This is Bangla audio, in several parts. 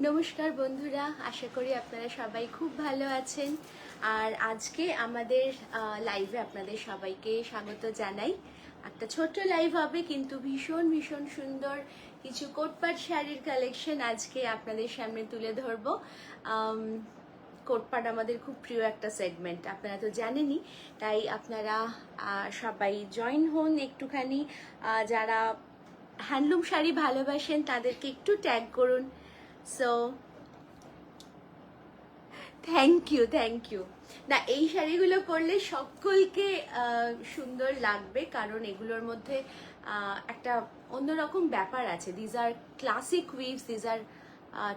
নমস্কার বন্ধুরা, আশা করি আপনারা সবাই খুব ভালো আছেন। আর আজকে আমাদের লাইভে আপনাদের সবাইকে স্বাগত জানাই। একটা ছোট্ট লাইভ হবে, কিন্তু ভীষণ ভীষণ সুন্দর কিছু কোটপাট শাড়ির কালেকশন আজকে আপনাদের সামনে তুলে ধরবো। কোটপাট আমাদের খুব প্রিয় একটা সেগমেন্ট, আপনারা তো জানেনই। তাই আপনারা সবাই জয়েন হন একটুখানি। যারা হ্যান্ডলুম শাড়ি ভালোবাসেন তাদেরকে একটু ট্যাগ করুন। So thank you. না, এই শাড়িগুলো পরলে সকলকে সুন্দর লাগবে, কারণ এগুলোর মধ্যে একটা অন্যরকম ব্যাপার আছে। These are classic উইভস, these are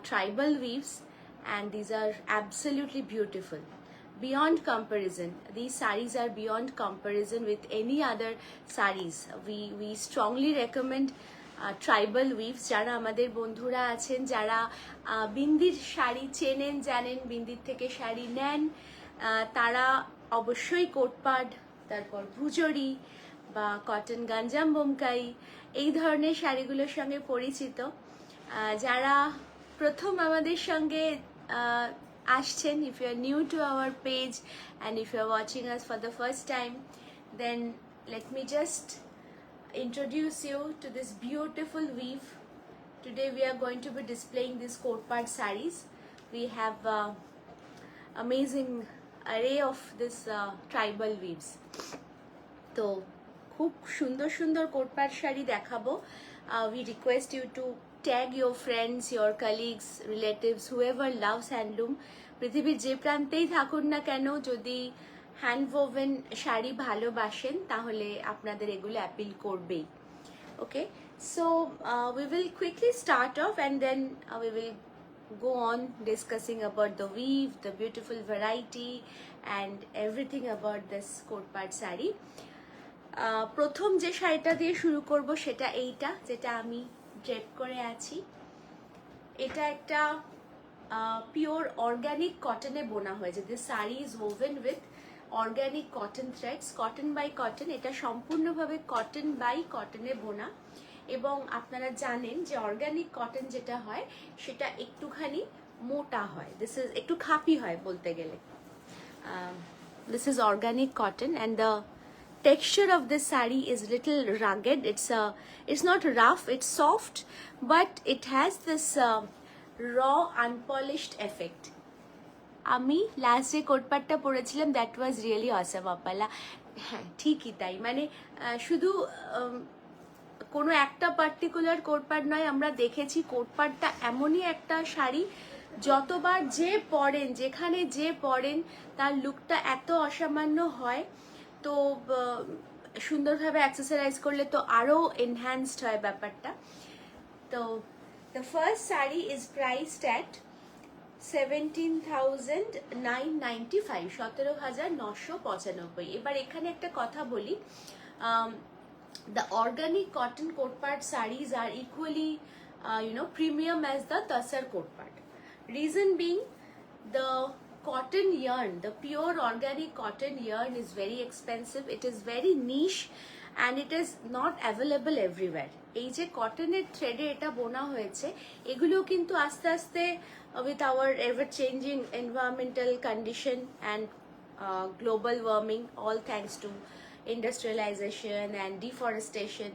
tribal উইভস, and these are absolutely beautiful beyond comparison. These sarees are beyond comparison with any other sarees. We strongly recommend tribal উইভস। যারা আমাদের বন্ধুরা আছেন, যারা বিন্দির শাড়ি চেনেন, জানেন, বিন্দির থেকে শাড়ি নেন, তারা অবশ্যই কোটপাট, তারপর ভুজরি বা কটন গাঞ্জাম বোমকাই এই ধরনের শাড়িগুলোর সঙ্গে পরিচিত। যারা প্রথম আমাদের সঙ্গে আসছেন, if you are new to our page and if you are watching us for the first time, then let me just introduce you to this beautiful weave. Today we are going to be displaying these coatpart sarees. We have amazing array of this tribal weaves. তো খুব সুন্দর সুন্দর কোটপাট শাড়ি দেখাবো। We request you to tag your friends, your colleagues, relatives, whoever loves handloom. পৃথিবীর যে প্রান্তেই থাকুন না কেন, যদি হ্যান্ডওভেন শাড়ি ভালোবাসেন তাহলে আপনাদের এগুলো অ্যাপিল করবেই। ওকে, so we will quickly start off and then we will go on discussing about the weave, the beautiful variety and everything about this Kotpad sari. প্রথম যে শাড়িটা দিয়ে শুরু করব সেটা এইটা, যেটা আমি ড্রেপ করে আছি। এটা একটা পিওর অর্গানিক কটনে বোনা হয়েছে। This sari is woven with organic cotton threads, cotton by cotton. এটা সম্পূর্ণভাবে কটন বাই কটনে বোনা। এবং আপনারা জানেন যে অর্গানিক কটন যেটা হয় সেটা একটুখানি মোটা হয়, দিস ইজ একটু খাপি হয় বলতে গেলে। This is organic cotton and the texture of this saree is little rugged. It's not rough, it's soft, but it has this raw unpolished effect. আমি লাস্ট যে কোটপাটটা পরেছিলাম দ্যাট ওয়াজ রিয়েলি অসম আপালা। হ্যাঁ, ঠিকই তাই। মানে শুধু কোনো একটা পার্টিকুলার কোটপাট নয়, আমরা দেখেছি কোটপাটটা এমনই একটা শাড়ি, যতবার যে পরেন, যেখানে যে পরেন, তার লুকটা এত অসামান্য হয়। তো সুন্দরভাবে অ্যাক্সেসরাইজ করলে তো আরও এনহ্যান্সড হয় ব্যাপারটা। তো the first sari is priced at 17,995, 17,995। এবার এখানে একটা কথা বলি, the organic cotton coatpart sarees are equally premium as the Tassar coatpart. Reason being, the cotton yarn, the pure organic cotton yarn is very expensive, it is very niche and it is not available everywhere. এই যে কটনের থ্রেডে এটা বোনা হয়েছে, এগুলো কিন্তু আস্তে আস্তে with our ever changing environmental condition and global warming, all thanks to industrialization and deforestation,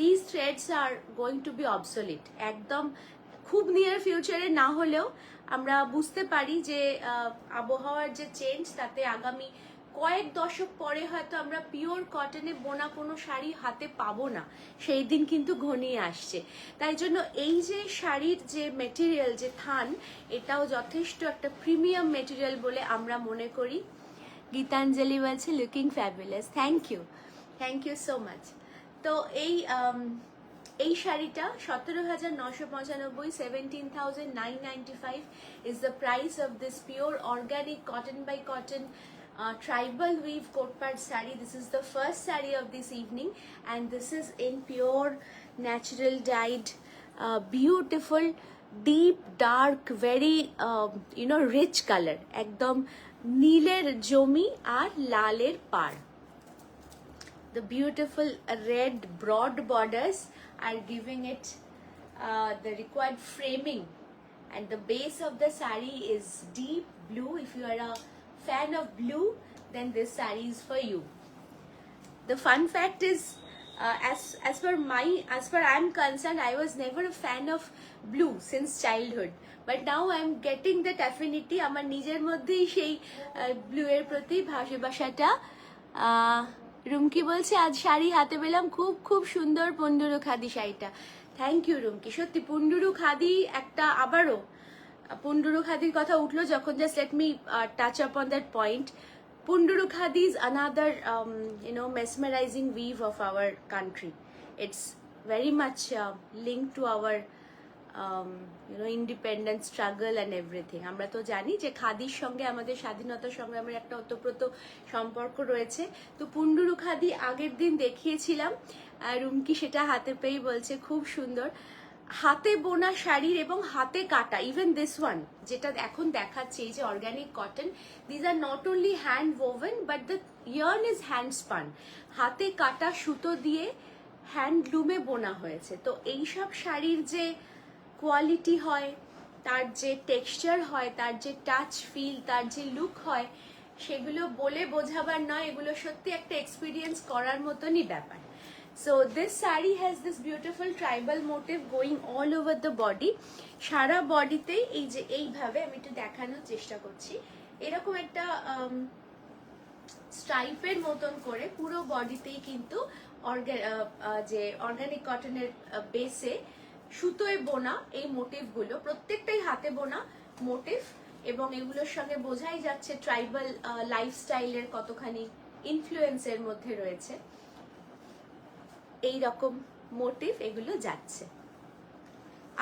these threads are going to be obsolete. একদম খুব নিয়ার ফিউচারে না হলেও আমরা বুঝতে পারি যে আবহাওয়ার যে চেঞ্জ, তাতে আগামী কয়েক দশক পরে হয়তো আমরা পিওর কটনে বোনা কোনো শাড়ি হাতে পাবো না, সেই দিন কিন্তু ঘনিয়ে আসছে। তাই জন্য এই যে শাড়ির যে মেটেরিয়াল, যে থান, এটাও যথেষ্ট একটা প্রিমিয়াম মেটেরিয়াল বলে আমরা মনে করি। গীতাঞ্জলি বলছে looking fabulous, thank you so much. তো এই শাড়িটা 17,995, 17,995 is the price of this pure organic cotton by cotton tribal weave coatpart saree. This is the first saree of this evening and this is in pure natural dyed beautiful deep dark very rich color, ekdom নীলের জমি আর লালের পাড়। The beautiful red broad borders are giving it the required framing and the base of the sari is deep blue. If you are a fan of blue, then this sari is for you. The fun fact is, as far I'm concerned, I was never a fan of blue since childhood, but now I'm getting that affinity. আমার নিজের মধ্যেই সেই ব্লু এর প্রতি ভালোবাসাটা। রুমকি বলছে আজ শাড়ি হাতে পেলাম, খুব খুব সুন্দর পন্ডুরু খাদি শাড়িটা। Thank you Rumki. সত্যি পন্ডুরু খাদি একটা, আবারও পন্ডুরু খাদির কথা উঠলো যখন, just let me touch up on that point. Punduru Khadi is another, mesmerizing weave of our country. It's very much linked to our, independent struggle and everything. আমরা তো জানি যে খাদির সঙ্গে আমাদের স্বাধীনতা সংগ্রামের একটা ওতপ্রোত সম্পর্ক রয়েছে। তো পুন্ডুরু খাদি আগের দিন দেখিয়েছিলাম, রুমকি সেটা হাতে পেয়ে বলছে খুব সুন্দর। হাতে বোনা শাড়ির এবং হাতে কাটা, ইভেন দিস ওয়ান যেটা এখন দেখাচ্ছে, এই যে organic cotton, these are not only hand woven but the yarn is hand span. হাতে কাটা সুতো দিয়ে হ্যান্ডলুমে বোনা হয়েছে। তো এইসব শাড়ির যে কোয়ালিটি হয়, তার যে টেক্সচার হয়, তার যে টাচ ফিল, তার যে লুক হয়, সেগুলো বলে বোঝাবার নয়, এগুলো সত্যি একটা এক্সপিরিয়েন্স করার মতনই ব্যাপার। So this saree has this beautiful tribal motif going all over the body. সারা বডিতে এই যে এইভাবে আমি একটু দেখানোর চেষ্টা করছি, এরকম একটা স্ট্রাইপের মতন করে পুরো বডিতেই কিন্তু যে অর্গানিক কটনের বেসে সুতোয় বোনা এই মোটিভগুলো, প্রত্যেকটাই হাতে বোনা মোটিভ, এবং এগুলোর সঙ্গে বোঝাই যাচ্ছে ট্রাইবাল লাইফস্টাইলের কতখানি ইনফ্লুয়েন্সের মধ্যে রয়েছে এই রকম মোটিভ এগুলো যাচ্ছে।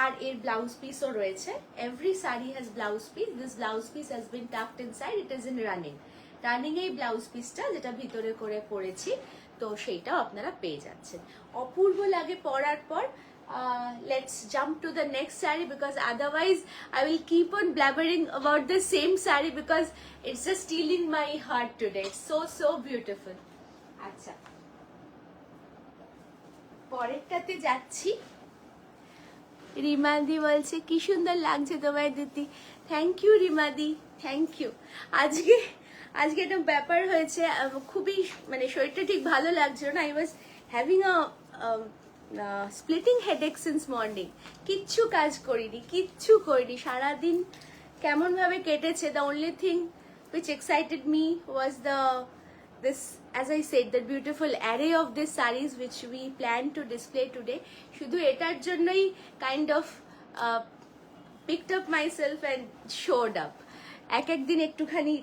আর এর ব্লাউজ পিসও রয়েছে। Every sari has blouse piece. This blouse piece has been tacked inside, it is in running. Running এই ব্লাউজ পিসটা যেটা ভিতরে করে পরেছি, তো সেইটাও আপনারা পেয়ে যাচ্ছেন। অপূর্ব লাগে পরার পর। Let's jump to the next saree, because otherwise I will keep on blabbering about the same saree because it's just stealing my heart today. It's so beautiful. আচ্ছা, পরেরটাতে যাচ্ছি। রিমাদি বলছে কি সুন্দর লাগছে তোমায় দিদি। থ্যাংক ইউ রিমাদি, থ্যাংক ইউ। আজকে একটা ব্যাপার হয়েছে, খুবই মানে শরীরটা ঠিক ভালো লাগছিল না। I was having a splitting headache since morning. কিচ্ছু কাজ করিনি, সারাদিন কেমনভাবে কেটেছে। The only thing which excited me was this, as I said, the beautiful array of these sarees which we plan to display today. শুধু এটার জন্যই kind of picked up myself and showed up. এক দিন একটুখানি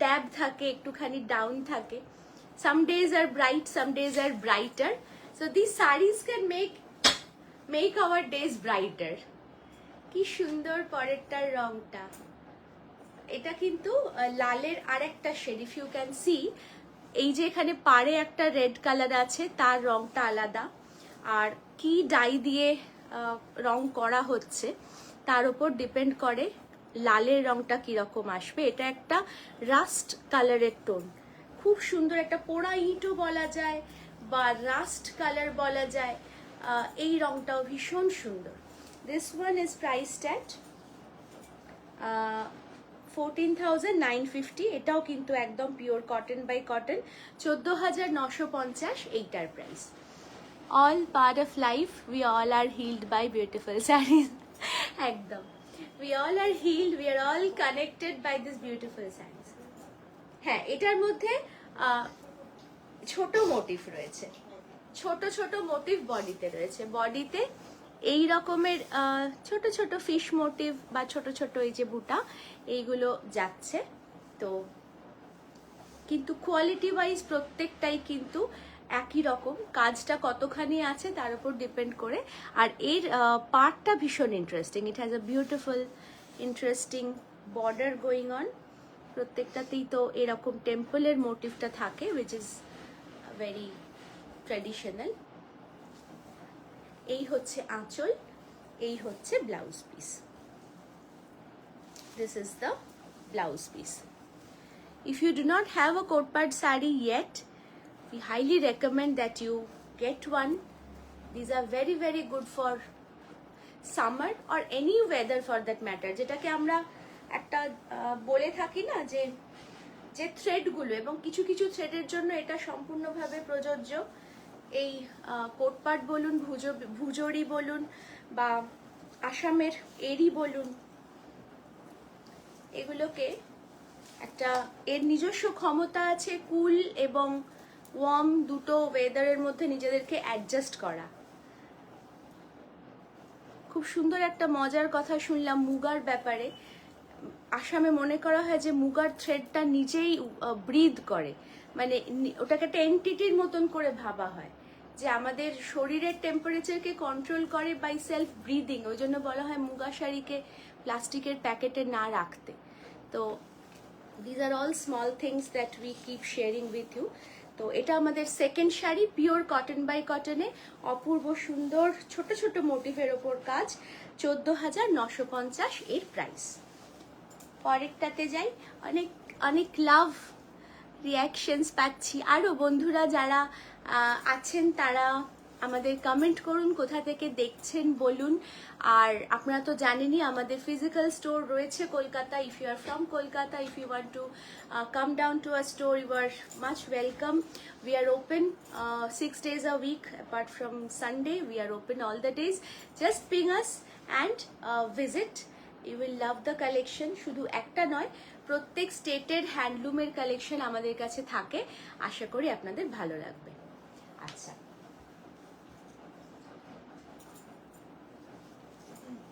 ড্যাব থাকে, একটুখানি ডাউন থাকে। Some days are bright, some days are brighter. So these sarees can make our days brighter. কি সুন্দর পরেরটার রংটা। এটা কিন্তু লালের আরেকটা shade. If you can see, এই যে এখানে পাড়ে একটা রেড কালার আছে, তার রংটা আলাদা। আর কি ডাই দিয়ে রং করা হচ্ছে তার উপর ডিপেন্ড করে লালের রংটা কিরকম আসবে। এটা একটা রাস্ট কালারের টোন, খুব সুন্দর। একটা পোড়া ইঁটও বলা যায় বা রাস্ট কালার বলা যায়। এই রংটাও ভীষণ সুন্দর। This one is priced at 14,950। এটাও কিন্তু একদম পিওর কটন বাই কটন। 14,950 এইটার price. All part of life, we all are held by beautiful saris. একদম, we all are held, we are all connected by this beautiful saris. হ্যাঁ, এটার মধ্যে ছোট মোটিভ রয়েছে, ছোট মোটিভ বডিতে রয়েছে। বডিতে এই রকমের ছোট ছোট ফিশ মোটিভ বা ছোট এই যে বুটা, এইগুলো যাচ্ছে। তো কিন্তু কোয়ালিটি ওয়াইজ প্রত্যেকটাই কিন্তু একই রকম। কাজটা কতখানি আছে তার উপর ডিপেন্ড করে। আর এর পার্টটা ভীষণ interesting. It has a beautiful interesting border going on. প্রত্যেকটাতেই তো এরকম টেম্পলের মোটিভটা থাকে, উইচ ইজ ভেরি ট্র্যাডিশনাল। এই হচ্ছে আঁচল, এই হচ্ছে blouse piece. This is the blouse piece. If you do not have a Kotpad sari yet, we highly recommend that you get one. These are very good for summer or any weather for that matter, যেটাকে আমরা একটা বলে থাকি না যে যে থ্রেডগুলো, এবং কিছু কিছু থ্রেডের জন্য এটা সম্পূর্ণভাবে প্রযোজ্য। এই কোটপাট বলুন, ভুজরি বলুন, বা আসামের এরি বলুন, এগুলোকে একটা এর নিজস্ব ক্ষমতা আছে কুল এবং ওয়ার্ম দুটো ওয়েদারের মধ্যে নিজেদেরকে অ্যাডজাস্ট করা। খুব সুন্দর একটা মজার কথা শুনলাম মুগার ব্যাপারে। আসামে মনে করা হয় যে মুগার থ্রেডটা নিজেই ব্রিথ করে, মানে ওটাকে একটা এন্টিটির মতন করে ভাবা হয়, যে আমাদের শরীরের টেম্পারেচারকে কন্ট্রোল করে বাই সেলফ ব্রিদিং। ওই জন্য বলা হয় মুগা শাড়িকে প্লাস্টিকের প্যাকেটে না রাখতে। তো these are all small things that we keep sharing with you. তো এটা আমাদের second sari, pure cotton by কটনে, অপূর্ব সুন্দর ছোট ছোট মোটিভের ওপর কাজ, 14,950 এর প্রাইস। পরেরটাতে যাই। অনেক অনেক লাভ রিয়াকশনস পাচ্ছি। আরও বন্ধুরা যারা আছেন তারা আমাদের কমেন্ট করুন, কোথা থেকে দেখছেন বলুন। আর আপনারা তো জানেনই আমাদের ফিজিক্যাল স্টোর রয়েছে Kolkata. If you are from Kolkata, if you want to come down to a store, you are much welcome. We are open 6 days a week. Apart from Sunday, we are open all the days. Just ping us and visit. You will love the collection. শুধু একটা নয়, প্রত্যেক স্টেটের হ্যান্ডলুমের কালেকশন আমাদের কাছে থাকে। আশা করি আপনাদের ভালো লাগবে। আচ্ছা,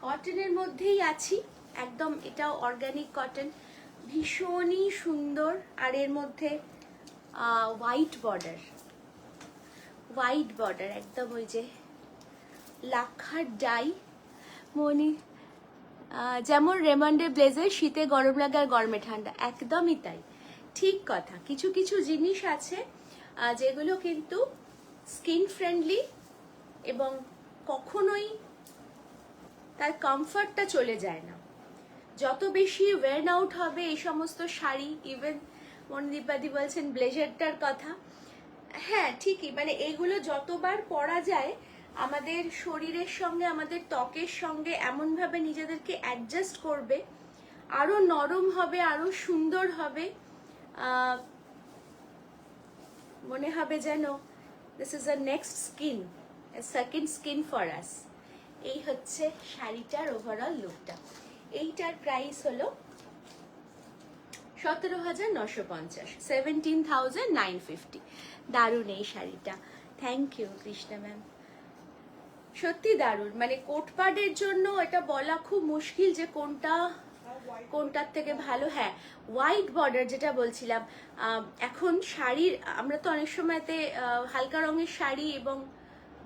কটনের মধ্যেই আছি একদম। এটাও অর্গানিক কটন, ভীষণই সুন্দর। আর এর মধ্যে হোয়াইট বর্ডার একদম, ওই যে লাক্ষার ডাই মনি, যেমন রেমন্ডে ব্লেজার শীতে গরম লাগে আর গরমে ঠান্ডা, একদমই তাই, ঠিক কথা। কিছু কিছু জিনিস আছে যেগুলো কিন্তু স্কিন ফ্রেন্ডলি এবং কখনোই তার কমফর্টটা চলে যায় না। যত বেশি ওয়েন আউট হবে এই সমস্ত শাড়ি, ইভেন মনদীপাদি বলছেন ব্লেজারটার কথা, হ্যাঁ ঠিকই, মানে এইগুলো যতবার পরা যায় আমাদের শরীরের সঙ্গে, আমাদের ত্বকের সঙ্গে এমনভাবে নিজেদেরকে অ্যাডজাস্ট করবে, আরো নরম হবে, আরো সুন্দর হবে। মনে হবে যেন this is a next skin, A second skin for us. এই হচ্ছে শাড়িটার ওভারঅল লুকটা। এইটার প্রাইস হলো 17,950, 17,950। দারুণ এই শাড়িটা, থ্যাংক ইউ কৃষ্ণা ম্যাম, সত্যি দারুণ। মানে কোটপাডের জন্য এটা বলা খুব মুশকিল যে কোনটার থেকে ভালো। হ্যাঁ, হোয়াইট বর্ডার যেটা বলছিলাম, এখন শাড়ির আমরা তো অনেক সময়তে হালকা রঙের শাড়ি এবং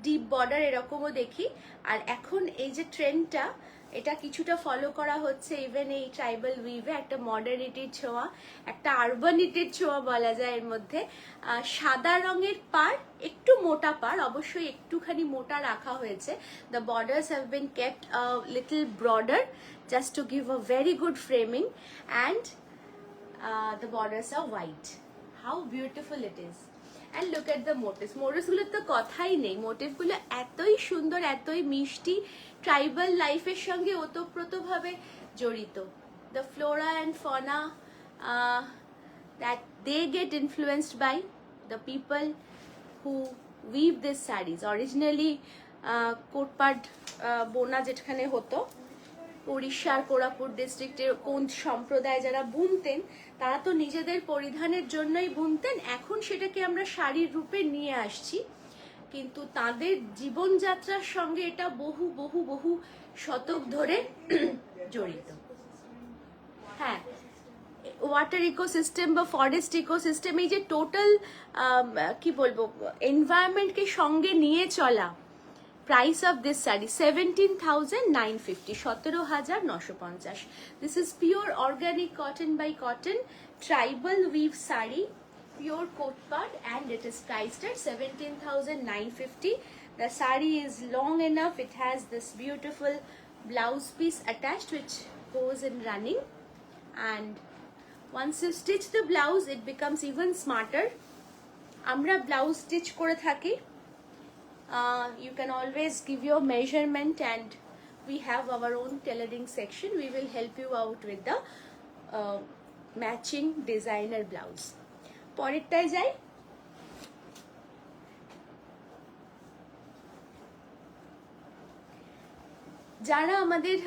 ডিপ বর্ডার এরকমও দেখি। আর এখন এই যে ট্রেন্ডটা, এটা কিছুটা ফলো করা হচ্ছে ইভেন এই ট্রাইবাল উইভে, একটা মডার্নিটির ছোঁয়া, একটা আরবানিটির ছোঁয়া বলা যায় এর মধ্যে। সাদা রঙের পার, একটু মোটা পার, অবশ্যই একটুখানি মোটা রাখা হয়েছে। The borders have been kept little broader just to give a very good framing, and the borders are white. How beautiful it is. And look at the motifs. মোটিভসগুলোর তো কথাই নেই, মোটিভগুলো এতই সুন্দর, এতই মিষ্টি, ট্রাইবাল লাইফের সঙ্গে ওতপ্রোতভাবে জড়িত। The flora and fauna that they get influenced by the people who weave these sarees. Originally কোটপাড বোনা যেখানে হতো, উড়িষ্যার কোরাপুট ডিস্ট্রিক্টের কোন সম্প্রদায় যারা বুনতেন, তারা তো নিজেদের পরিধানের জন্যই বুনতেন। এখন সেটাকে আমরা শাড়ির রূপে নিয়ে আসছি, কিন্তু তাদের জীবনযাত্রার সঙ্গে এটা বহু বহু বহু শতক ধরে জড়িত। হ্যাঁ, ওয়াটার ইকোসিস্টেম বা ফরেস্ট ইকোসিস্টেম, এই যে টোটাল কি বলবো, এনভায়রনমেন্টকে সঙ্গে নিয়ে চলা। Price of this saree 17,950, 17,950. This is pure organic cotton by cotton tribal weave saree, pure kotpad, and it is priced at 17,950. The saree is long enough. It has this beautiful blouse piece attached which goes in running, and once you stitch the blouse it becomes even smarter. Amra blouse stitch kore thaki. You can always give your measurement and we have our own tailoring section. We will help you out with the matching designer blouse. পরেরটায় যাই। যারা আমাদের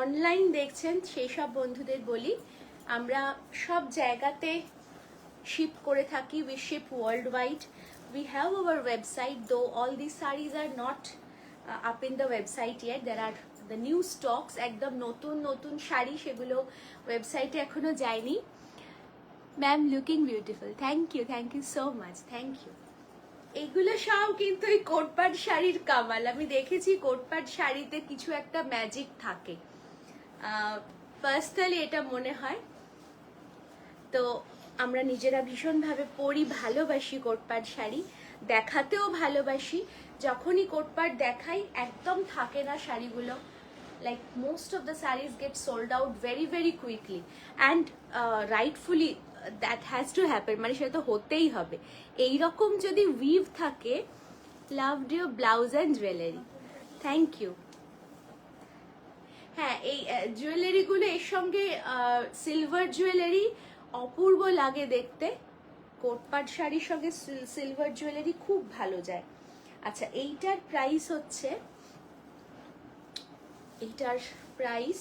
অনলাইন দেখছেন সেই সব বন্ধুদের বলি, আমরা সব জায়গাতে শিপ করে থাকি। we ship worldwide. We have our website, though all these sarees are not up in the website yet. There are the new stocks, একদম নতুন নতুন শাড়ি, সেগুলো ওয়েবসাইটে এখনো যায়নি। Ma'am looking beautiful, thank you so much, thank you. এগুলো সব কিন্তু এই কোটপাট শাড়ির কামাল। আমি দেখেছি কোটপাট শাড়িতে কিছু একটা ম্যাজিক থাকে, পার্সোনালি এটা মনে হয়। তো আমরা নিজেরা ভীষণভাবে পরি, ভালোবাসি কোটপাট শাড়ি, দেখাতেও ভালোবাসি। যখনই কোটপাট দেখাই একদম থাকে না শাড়িগুলো, like most of the sarees get sold out very very quickly, and rightfully that has to happen, মানে সেটা তো হতেই হবে। এইরকম যদি উইভ থাকে, loved your blouse and jewelry, thank you। হ্যাঁ, এই জুয়েলারিগুলো এর সঙ্গে সিলভার জুয়েলারি অপূর্ব লাগে দেখতে। কোটপাট শাড়ির সঙ্গে সিলভার জুয়েলারি খুব ভালো যায়। আচ্ছা, এইটার প্রাইস হচ্ছে, এইটার price,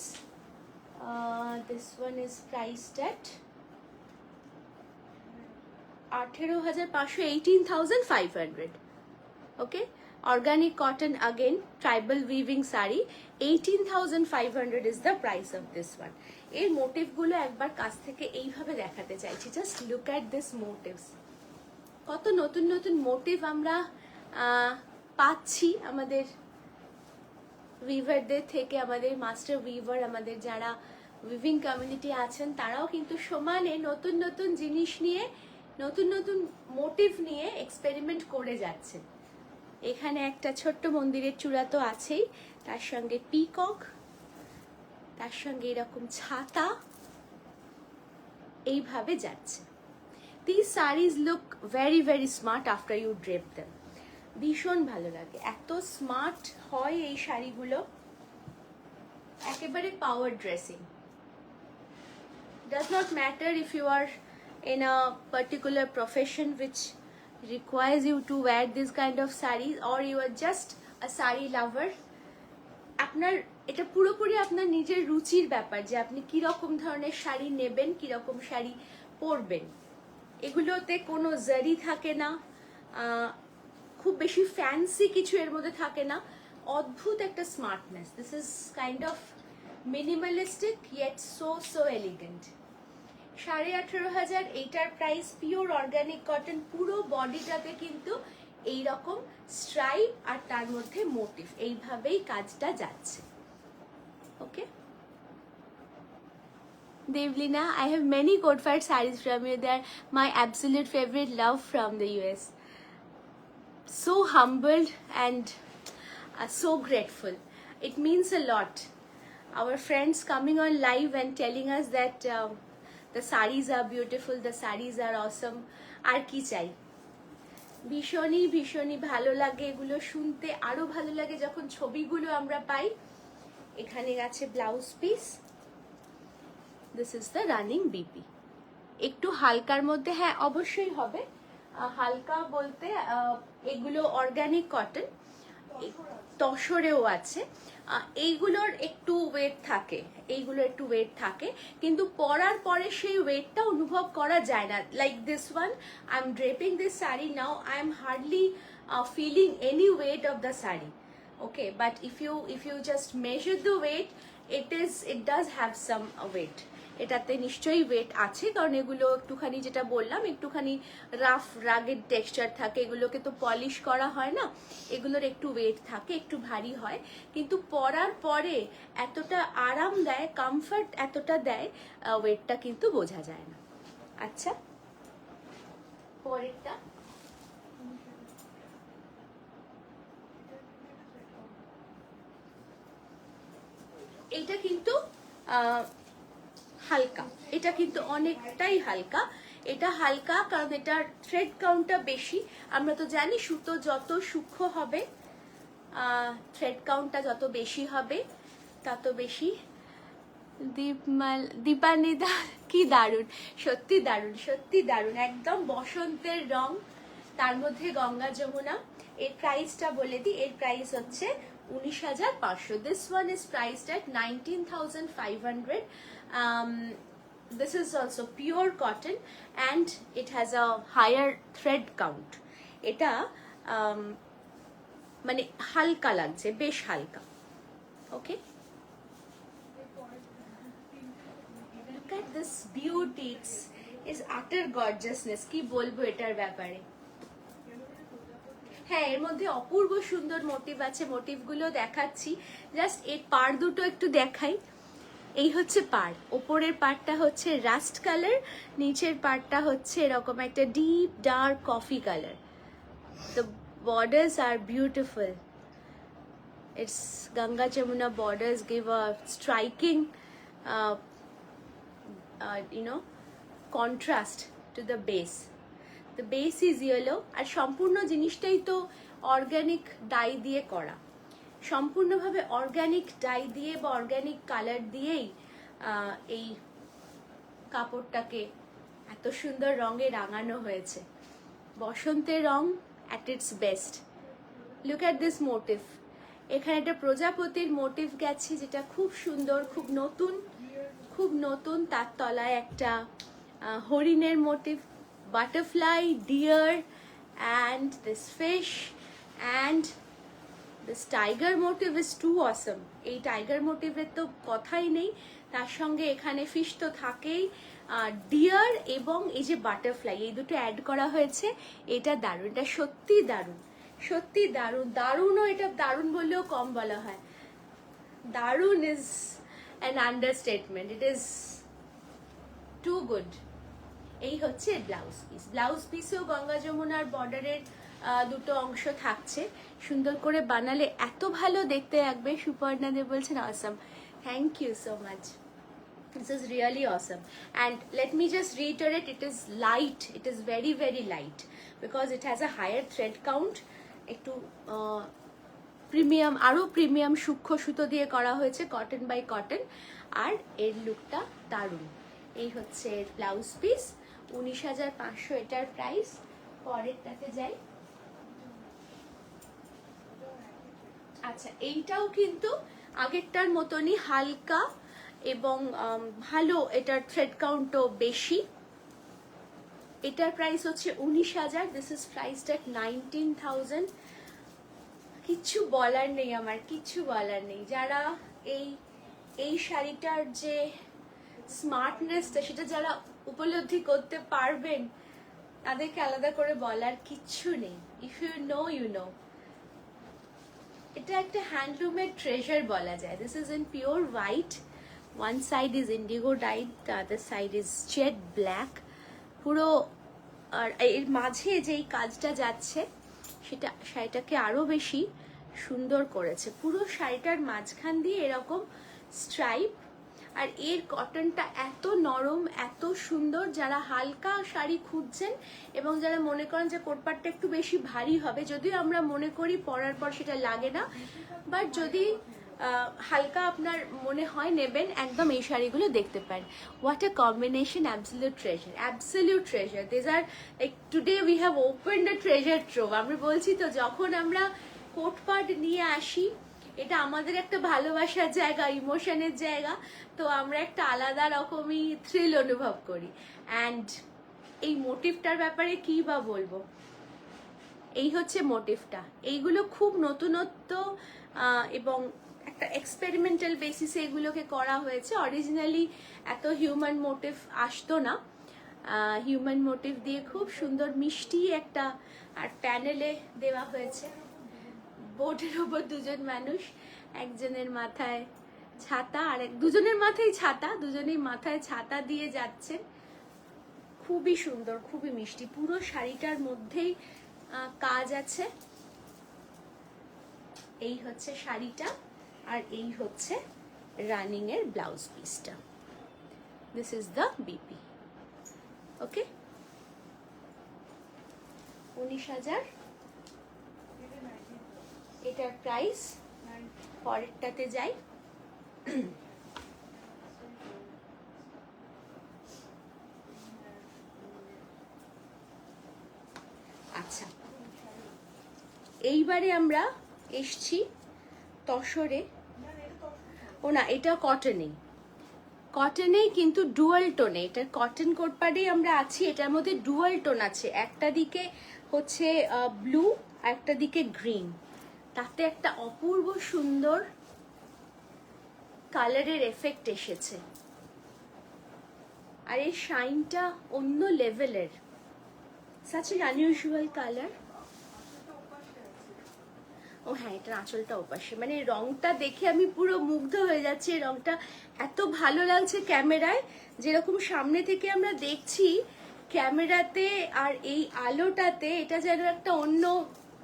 this one is priced at 18,500, 18,500, okay? Organic cotton, again tribal weaving saree, 18,500 is the price of this one. এর মোটিভ গুলো একবার কাছ থেকে এইভাবে দেখাতে চাইছি, just look at this motives. কত নতুন নতুন মোটিভ আমরা পাচ্ছি আমাদের উইভারদের থেকে, আমাদের মাস্টার উইভার, আমাদের যারা উইভিং কমিউনিটি আছেন, তারাও কিন্তু সমানে নতুন নতুন জিনিস নিয়ে, নতুন নতুন মোটিভ নিয়ে এক্সপেরিমেন্ট করে যাচ্ছেন। এখানে একটা ছোট্ট মন্দিরের চূড়া তো আছেই, তার সঙ্গে পিকক, তার সঙ্গে এরকম ছাতা, এইভাবে যাচ্ছে। These sarees look very very smart after you drape them. ভীষণ ভালো লাগে, এত স্মার্ট হয় এই শাড়িগুলো, একেবারে পাওয়ার dressing. Does not matter if you are in a particular profession which requires you to wear this kind of sarees, or you are just a saree lover. আপনার এটা পুরোপুরি আপনার নিজের রুচির ব্যাপার, যে আপনি কি রকম ধরনের শাড়ি নেবেন, কি রকম শাড়ি পরবেন। এগুলোতে কোনো জারি থাকে না, খুব বেশি ফ্যান্সি কিছু এর মধ্যে থাকে না, অদ্ভুত একটা smartness. This is kind of minimalistic yet so elegant. 18,500, এইটার প্রাইস, পিওর অর্গানিক কটন, পুরো বডিটাতে কিন্তু এইরকম স্ট্রাইপ আর তার মধ্যে মোটিভ, এইভাবেই কাজটা যাচ্ছে। ওকে Devlina, I have many coat-fight sarees from you. They are my absolute favorite, love from the US. So humbled and so grateful. It means a lot. Our friends coming on live and telling us that the sarees are beautiful, the sarees are awesome. আর কি চাই, ভীষণই ভীষণই ভালো লাগে এগুলো শুনতে। আরো ভালো লাগে যখন ছবিগুলো আমরা পাই। এখানে আছে blouse piece, this is the running BP. একটু হালকার মধ্যে, হ্যাঁ অবশ্যই হবে, হালকা বলতে এগুলো অর্গানিক কটন, তসরেও আছে। এইগুলোর একটু ওয়েট থাকে, এইগুলো একটু ওয়েট থাকে, কিন্তু পরার পরে সেই ওয়েটটা অনুভব করা যায় না। Like this one, I am draping this sari now, I am hardly feeling any weight of the saree, okay? But if you just measure the weight, it does have some weight. এটাতে নিশ্চয়ই ওয়েট আছে, কারণ এগুলো একটুখানি, যেটা বললাম, একটুখানি রাফ রাগেড টেক্সচার থাকে, এগুলোকে তো পলিশ করা হয় না, এগুলোর একটু ওয়েট থাকে, একটু ভারী হয়, কিন্তু পরার পরে এতটা আরাম দেয়, কমফর্ট এতটা দেয়, ওয়েটটা কিন্তু বোঝা যায় না। আচ্ছা, পরেরটা এটা কিন্তু হালকা, এটা কিন্তু অনেকটাই হালকা। এটা হালকা কারণ এটার থ্রেড কাউন্টটা বেশি। আমরা তো জানি সুতো যত সূক্ষ্ম হবে, থ্রেড কাউন্টটা যত বেশি হবে, তত বেশি। দীপানিদা কি দারুণ, সত্যি দারুণ, সত্যি দারুণ, একদম বসন্তের রং, তার মধ্যে গঙ্গা যমুনা। এর প্রাইসটা বলে দিই, এর প্রাইস হচ্ছে 19,500। This one is priced at 19,500। This is also pure cotton and it has a higher thread count. এটা মানে হালকা লাগছে, বেশ হালকা। ওকে, look at this beauty, it's utter gorgeousness। কি বলবো এটার ব্যাপারে। হ্যাঁ, এর মধ্যে অপূর্ব সুন্দর মোটিভ আছে, মোটিভগুলো দেখাচ্ছি। জাস্ট এর পাড় দুটো একটু দেখাই। এই হচ্ছে পাড়, ওপরের পাড়টা হচ্ছে রাস্ট কালার, নিচের পাড়টা হচ্ছে এরকম একটা deep dark coffee colour. The borders are beautiful. It's Ganga Jamuna borders give a striking contrast to the base. The base is yellow আর সম্পূর্ণ জিনিসটাই তো অর্গানিক ডাই দিয়ে করা, সম্পূর্ণভাবে অর্গানিক ডাই দিয়ে বা অর্গানিক কালার দিয়েই এই কাপড়টাকে এত সুন্দর রঙে রাঙানো হয়েছে। বসন্তের রং at its best. Look at this motif. এখানে একটা প্রজাপতির মোটিভ গেছে, যেটা খুব সুন্দর, খুব নতুন, খুব নতুন। তার তলায় একটা হরিণের motif, butterfly, deer and this fish and this tiger motif is too awesome. এই টাইগার মোটিভের তো কথাই নেই, তার সঙ্গে এখানে ফিশ তো থাকেই, ডিয়ার এবং এই যে বাটারফ্লাই, এই দুটো অ্যাড করা হয়েছে। এটা দারুণ, এটা সত্যি দারুণ, সত্যি দারুণ। দারুণও, এটা দারুণ বললেও কম বলা হয়। দারুণ is an understatement. It is too good. এই হচ্ছে ব্লাউজ পিস। ব্লাউজ পিসেও গঙ্গা যমুনার বর্ডারের দুটো অংশ থাকছে। সুন্দর করে বানালে এত ভালো দেখতে লাগবে। সুপর্ণা দে বলছেন awesome. Thank you so much. This is really awesome. And let me just reiterate, it is light. It is very, very light because it has a higher thread count. একটু প্রিমিয়াম, আরো প্রিমিয়াম সূক্ষ্ম সুতো দিয়ে করা হয়েছে, কটন বাই কটন। আর এর লুকটা দারুণ। এই হচ্ছে এর ব্লাউজ পিস, 19,500 এটার প্রাইস। পরেরটাতে যাই। আচ্ছা, এইটাও কিন্তু আগেরটার মতনই হালকা এবং ভালো, এটার থ্রেড কাউন্টও বেশি। এটার প্রাইস হচ্ছে 19,000। দিস ইজ প্রাইসড এট 19,000। কিচ্ছু বলার নেই আমার, কিচ্ছু বলার নেই। যারা এই শাড়িটার যে স্মার্টনেসটা, সেটা যারা উপলব্ধি করতে পারবেন, তাদেরকে আলাদা করে বলার কিচ্ছু নেই। If you know, you know. এটা একটা হ্যান্ডলুমের ট্রেজার বলা যায়। This is in pure white, one side is indigo dyed, the other side is jet black. পুরো, আর এর মাঝে যেই কাজটা যাচ্ছে সেটা শাড়িটাকে আরো বেশি সুন্দর করেছে। পুরো শাড়িটার মাঝখান দিয়ে এরকম স্ট্রাইপ, আর এর কটনটা এত নরম, এত সুন্দর। যারা হালকা শাড়ি খুঁজছেন এবং যারা মনে করেন যে কোটপাটটা একটু বেশি ভারী হবে, যদিও আমরা মনে করি পরার পর সেটা লাগে না, বাট যদি হালকা আপনার মনে হয় নেবেন, একদম এই শাড়িগুলো দেখতে পারেন। What a combination, absolute treasure, absolute treasure. This are like today we have opened a treasure trove. আমরা বলছি তো, যখন আমরা কোটপাট নিয়ে আসি, এটা আমাদের একটা ভালোবাসার জায়গা, ইমোশনের জায়গা, তো আমরা একটা আলাদা রকমই থ্রিল অনুভব করি। অ্যান্ড এই মোটিভটার ব্যাপারে কি বা বলবো, এই হচ্ছে মোটিভটা। এইগুলো খুব নতুনত্ব এবং একটা এক্সপেরিমেন্টাল বেসিসে এগুলোকে করা হয়েছে। অরিজিনালি এত হিউম্যান মোটিভ আসতো না। হিউম্যান মোটিভ দিয়ে খুব সুন্দর মিষ্টি একটা, আর প্যানেলে দেওয়া হয়েছে। বোর্ডের ওপর দুজন মানুষ, একজনের মাথায় ছাতা, আর দুজনের মাথায় ছাতা, দুজনেই মাথায় ছাতা দিয়ে যাচ্ছেন। খুবই সুন্দর, খুবই মিষ্টি। পুরো শাড়িটার মধ্যেই কাজ আছে। এই হচ্ছে শাড়িটা, আর এই হচ্ছে রানিং এর ব্লাউজ পিসটা। This is the BP. Okay, 19,000 এটার প্রাইস। পরেরটাতে যাই। আচ্ছা, এইবারে আমরা এসছি তসরে। ও না, এটা কটনে, কটনেই কিন্তু ডুয়াল টোনে। এটা কটন কোটপাড়েই আমরা আছি। এটার মধ্যে ডুয়াল টোন আছে, একটা দিকে হচ্ছে ব্লু, একটা দিকে গ্রিন, তাতে একটা অপূর্ব সুন্দর কালারের এফেক্ট এসেছে। আর এই শাইনটা অন্য লেভেলের, সাচ এন আনইউজুয়াল কালার। ও হ্যাঁ, এটার আঁচলটা ওপাশে, মানে রংটা দেখে আমি পুরো মুগ্ধ হয়ে যাচ্ছি। রংটা এত ভালো লাগছে ক্যামেরায়, যেরকম সামনে থেকে আমরা দেখছি ক্যামেরাতে আর এই আলোটাতে, এটা যেন একটা অন্য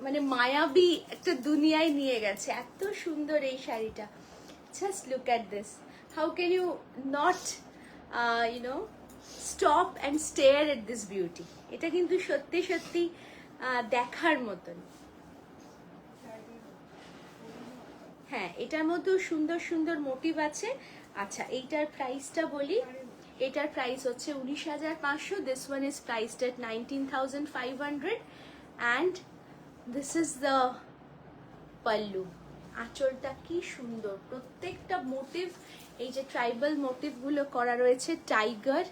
মানে মায়াবী একটা দুনিয়ায় নিয়ে গেছে। এত সুন্দর এই শাড়িটা। Just look at this, how can you not stop and stare at this beauty. এটা কিন্তু সত্যি সত্যি দেখার মতন। হ্যাঁ, এটার মধ্যেও সুন্দর সুন্দর মোটিভ আছে। আচ্ছা, এইটার প্রাইসটা বলি। এটার প্রাইস হচ্ছে 19,500। This one is priced at 19,500 and this is the pallu. আঁচলটা কি সুন্দর, প্রত্যেকটা মোটিভ, এই যে ট্রাইবাল মোটিভগুলো করা রয়েছে, টাইগার,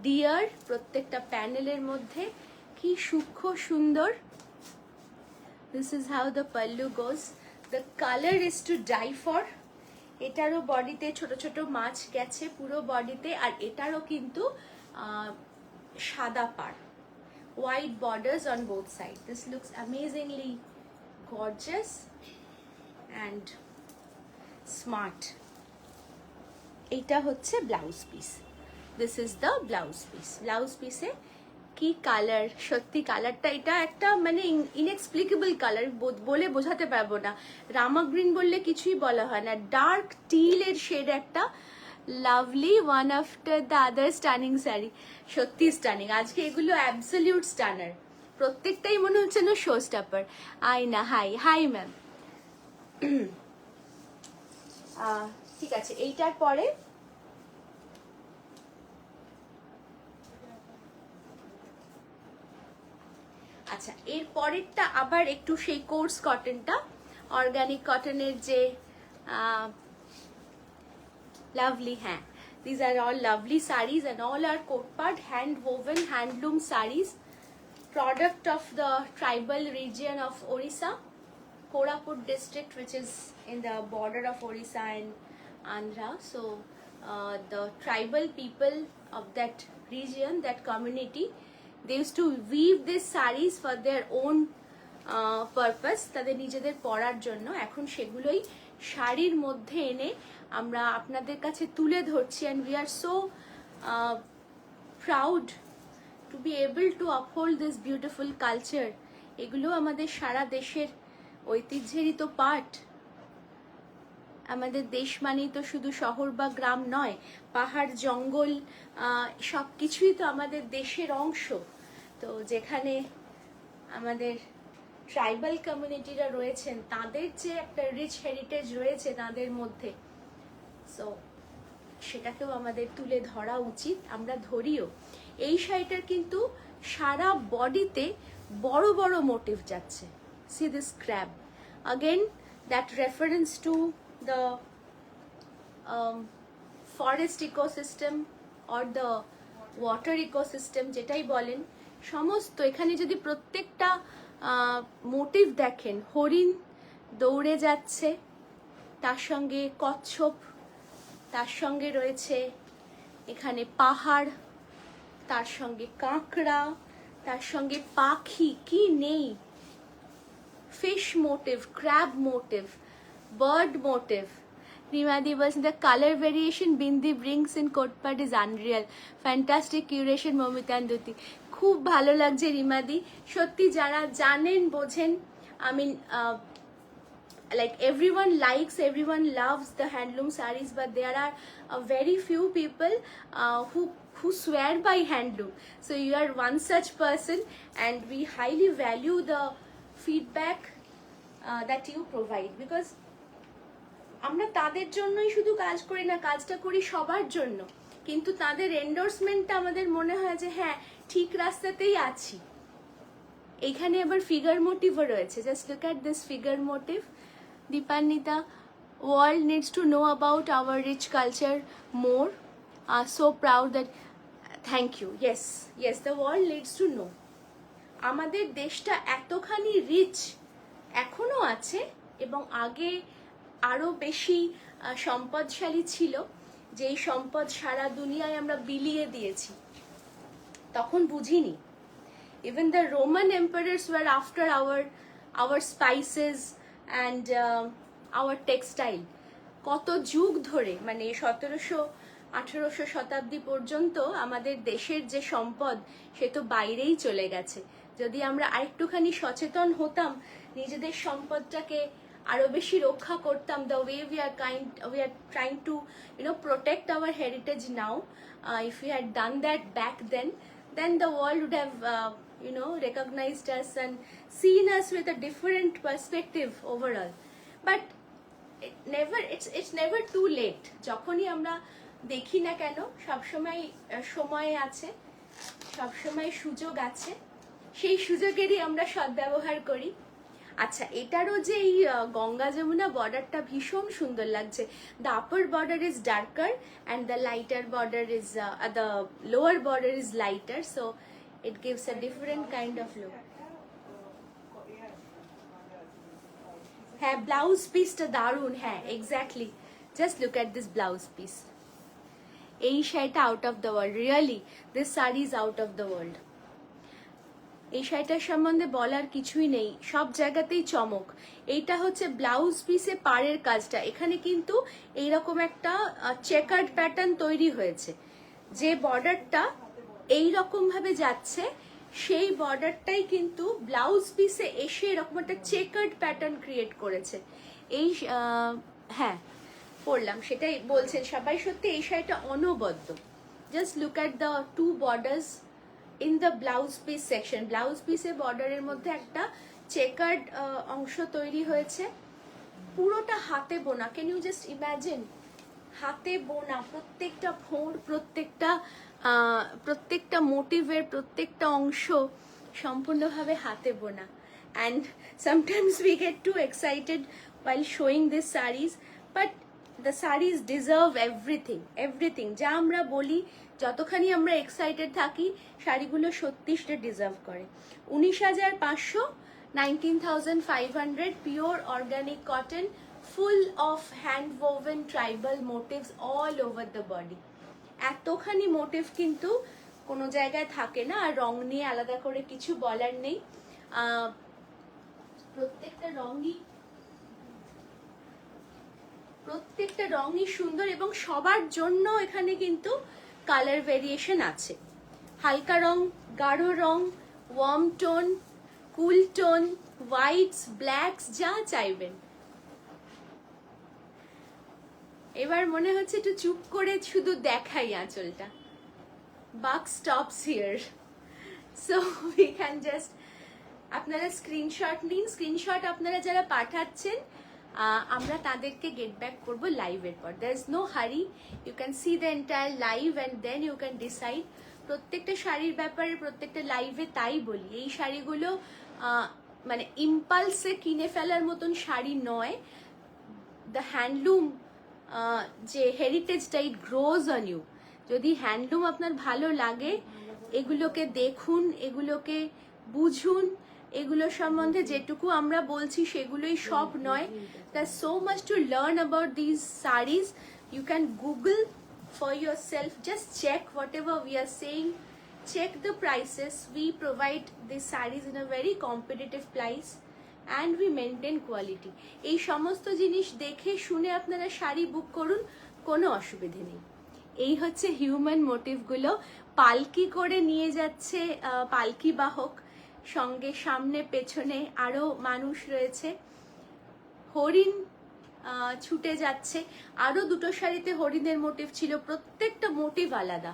ডিয়ার, প্রত্যেকটা প্যানেলের মধ্যে কি সূক্ষ্ম সুন্দর। This is how the pallu goes. The colour is to die for. এটারও বডিতে ছোট ছোট মাছ গেছে পুরো বডিতে, আর এটারও কিন্তু সাদা পাড়, white borders on both sides. This looks amazingly gorgeous and smart. এটা হচ্ছে blouse piece. This is the blouse piece. Blouse পিসে কি কালার, সত্যি কালারটা এটা একটা মানে ইনএক্সপ্লিকেবল কালার, বলে বোঝাতে পারবো না। রামা গ্রিন বললে কিছুই বলা হয় না। ডার্ক টিলের শেড একটা lovely, one after the other stunning sari, সত্যি স্টানিং। আজকে এগুলো অ্যাবসলিউট স্টানার, প্রত্যেকটাই মনে হচ্ছে না শো স্টপার। আয়না, হাই হাই ম্যাম। ঠিক আছে, এইটার পরে আচ্ছা, এর পরেরটা আবার একটু সেই কোর্স কটনটা, অর্গানিক কটনের যে লাভলি। হ্যাঁ, these are all lovely sarees and all are coat-part, hand woven handloom sarees, product of the tribal region of Orissa, Koraput district, which is in the border of Orissa and Andhra. So the tribal people of that region, that community, they used to weave these sarees for their own purpose, তাদের নিজেদের পরার জন্য। এখন সেগুলোই শাড়ির মধ্যে এনে আমরা আপনাদের কাছে তুলে ধরছি, and we are so proud to be able to uphold this beautiful culture. এগুলো আমাদের সারা দেশের ঐতিহ্যেরই তো পার্ট। আমাদের দেশ মানেই তো শুধু শহর বা গ্রাম নয়, পাহাড়, জঙ্গল, সব কিছুই তো আমাদের দেশের অংশ। তো যেখানে আমাদের ট্রাইবাল কমিউনিটিরা রয়েছেন, তাদের যে একটা রিচ হেরিটেজ রয়েছে তাদের মধ্যে, সো সেটাকেও আমাদের তুলে ধরা উচিত, আমরা ধরিও। এই শাড়িটার কিন্তু সারা বডিতে বড় বড় মোটিভ যাচ্ছে। C this crab, again that reference to the forest ecosystem or the water ecosystem, যেটাই বলেন, সমস্ত এখানে যদি প্রত্যেকটা মোটিভ দেখেন, হরিণ দৌড়ে যাচ্ছে, তার সঙ্গে কচ্ছপ, তার সঙ্গে রয়েছে এখানে পাহাড়, তার সঙ্গে কাঁকড়া, তার সঙ্গে পাখি, কি নেই, fish motive, crab motive, bird motive. Rimadi was the color variation Bindi brings in Kotpad is unreal. Fantastic curation, Momita and Duti. খুব ভালো লাগছে রিমাদি, সত্যি যারা জানেন বোঝেন। I mean, like everyone likes, everyone loves the handloom sarees, but there are very few people who swear by handloom. So you are one such person, and we highly value the feedback that you provide, because আমরা তাদের জন্যই শুধু কাজ করি না, কাজটা করি সবার জন্য, কিন্তু তাদের এন্ডোর্সমেন্টটা আমাদের মনে হয় যে হ্যাঁ ঠিক রাস্তাতেই আছি। এইখানে আবার ফিগার মোটিভও রয়েছে, just look at this figure motif. Dipanwita, world needs to know about our rich culture more. So proud that, thank you, yes, the world needs to know. আমাদের দেশটা এতখানি রিচ এখনো আছে, এবং আগে আরো বেশি সম্পদশালী ছিল, যেই সম্পদ সারা দুনিয়ায় আমরা বিলিয়ে দিয়েছি, তখন বুঝিনি। Even the Roman emperors were after our spices and our textile. কত যুগ ধরে, মানে 1700-1800 শতাব্দী পর্যন্ত আমাদের দেশের যে সম্পদ সে তো বাইরেই চলে গেছে। যদি আমরা আরেকটুখানি সচেতন হতাম, নিজেদের সম্পদটাকে আরো বেশি রক্ষা করতাম, the way we are trying to protect our heritage now, if we had done that back then the world would have recognized us and seen us with a different perspective overall. But it's never too late. যখনই আমরা দেখি না কেন, সবসময় সময় আছে, সবসময় সুযোগ আছে, সেই সুযোগেরই আমরা সদ্ব্যবহার করি। আচ্ছা, এটারও যে এই গঙ্গা যমুনা বর্ডারটা ভীষণ সুন্দর লাগছে। The upper border is darker and the lighter border is the lower border is lighter, so it gives a different kind of look. হ্যাঁ, ব্লাউজ পিসটা দারুণ। হ্যাঁ, exactly, just look at this blouse piece. এই শাড়িটা out of the world, really this sari is out of the world. এই শাড়িটার সম্বন্ধে বলার কিছুই নেই, সব জায়গাতেই চমক। এইটা হচ্ছে ব্লাউজ পিসে পাড়ের কাজটা, এখানে কিন্তু এইরকম একটা চেকার্ড প্যাটার্ন তৈরি হয়েছে, যে বর্ডারটা এইরকম ভাবে যাচ্ছে, সেই বর্ডারটাই কিন্তু ব্লাউজ পিসে এসে এরকম একটা চেকার্ড প্যাটার্ন ক্রিয়েট করেছে। এই হ্যাঁ পড়লাম, সেটাই বলছেন সবাই, সত্যি এই শাড়িটা অনবদ্য। Just look at the two borders in the blouse piece section. Blouse পিসের বর্ডারের মধ্যে একটা চেকার্ড অংশ তৈরি হয়েছে, পুরোটা হাতে বোনা। ক্যান ইউ জাস্ট ইমাজিন, হাতে বোনা, প্রত্যেকটা ফোঁড়, প্রত্যেকটা মোটিভের প্রত্যেকটা অংশ সম্পূর্ণভাবে হাতে বোনা। And sometimes we get too excited while showing these sarees, but the sarees deserve everything. যা আমরা বলি, যতখানি আমরা এক্সাইটেড থাকি, শাড়িগুলো সত্যি সেটা ডিজার্ভ করে। 19,500, 19,500, pure organic cotton, full of hand woven tribal motives all over the body. এতখানি মোটিভ কিন্তু কোনো জায়গায় থাকে না, আর রং নিয়ে আলাদা করে কিছু বলার নেই। প্রত্যেকটা রঙই সুন্দর, এবং সবার জন্য এখানে কিন্তু কালার ভেরিয়েশন আছে। হালকা রং, গাঢ় রং, ওয়ার্ম টোন, কুল টোন, হোয়াইটস, ব্ল্যাকস, যা চাইবেন। এবার মনে হচ্ছে একটু চুপ করে শুধু দেখাই আঁচলটা। buck stops here, so we can just, আপনারা স্ক্রিনশট নিন। স্ক্রিনশট আপনারা যারা পাঠাচ্ছেন, আমরা তাদেরকে গেট ব্যাক করবো লাইভের পর। there is no hurry, you can see the entire live and then you can decide. প্রত্যেকটা শাড়ির ব্যাপারে প্রত্যেকটা লাইভে তাই বলি, এই শাড়িগুলো মানে ইম্পালসে কিনে ফেলার মতন শাড়ি নয়। দ্য হ্যান্ডলুম যে হেরিটেজটা, ইট গ্রোজ অন ইউ। যদি হ্যান্ডলুম আপনার ভালো লাগে, এগুলোকে দেখুন, এগুলোকে বুঝুন, এগুলো সম্বন্ধে যেটুকু আমরা বলছি সেগুলোই সব নয়। There's so much to learn about these sarees. You can Google for yourself, just check whatever we are saying, check the prices. We provide these sarees in a very competitive price and we maintain quality. এই সমস্ত জিনিস দেখে শুনে আপনারা শাড়ি বুক করুন, কোনো অসুবিধে নেই। এই হচ্ছে হিউম্যান মোটিভগুলো, পালকি করে নিয়ে যাচ্ছে পালকি বাহক, সঙ্গে সামনে পেছনে আরো মানুষ রয়েছে, হরিণ ছুটে যাচ্ছে। আরো দুটো শাড়িতে হরিণের মোটিভ ছিল, প্রত্যেকটা মোটিভ আলাদা।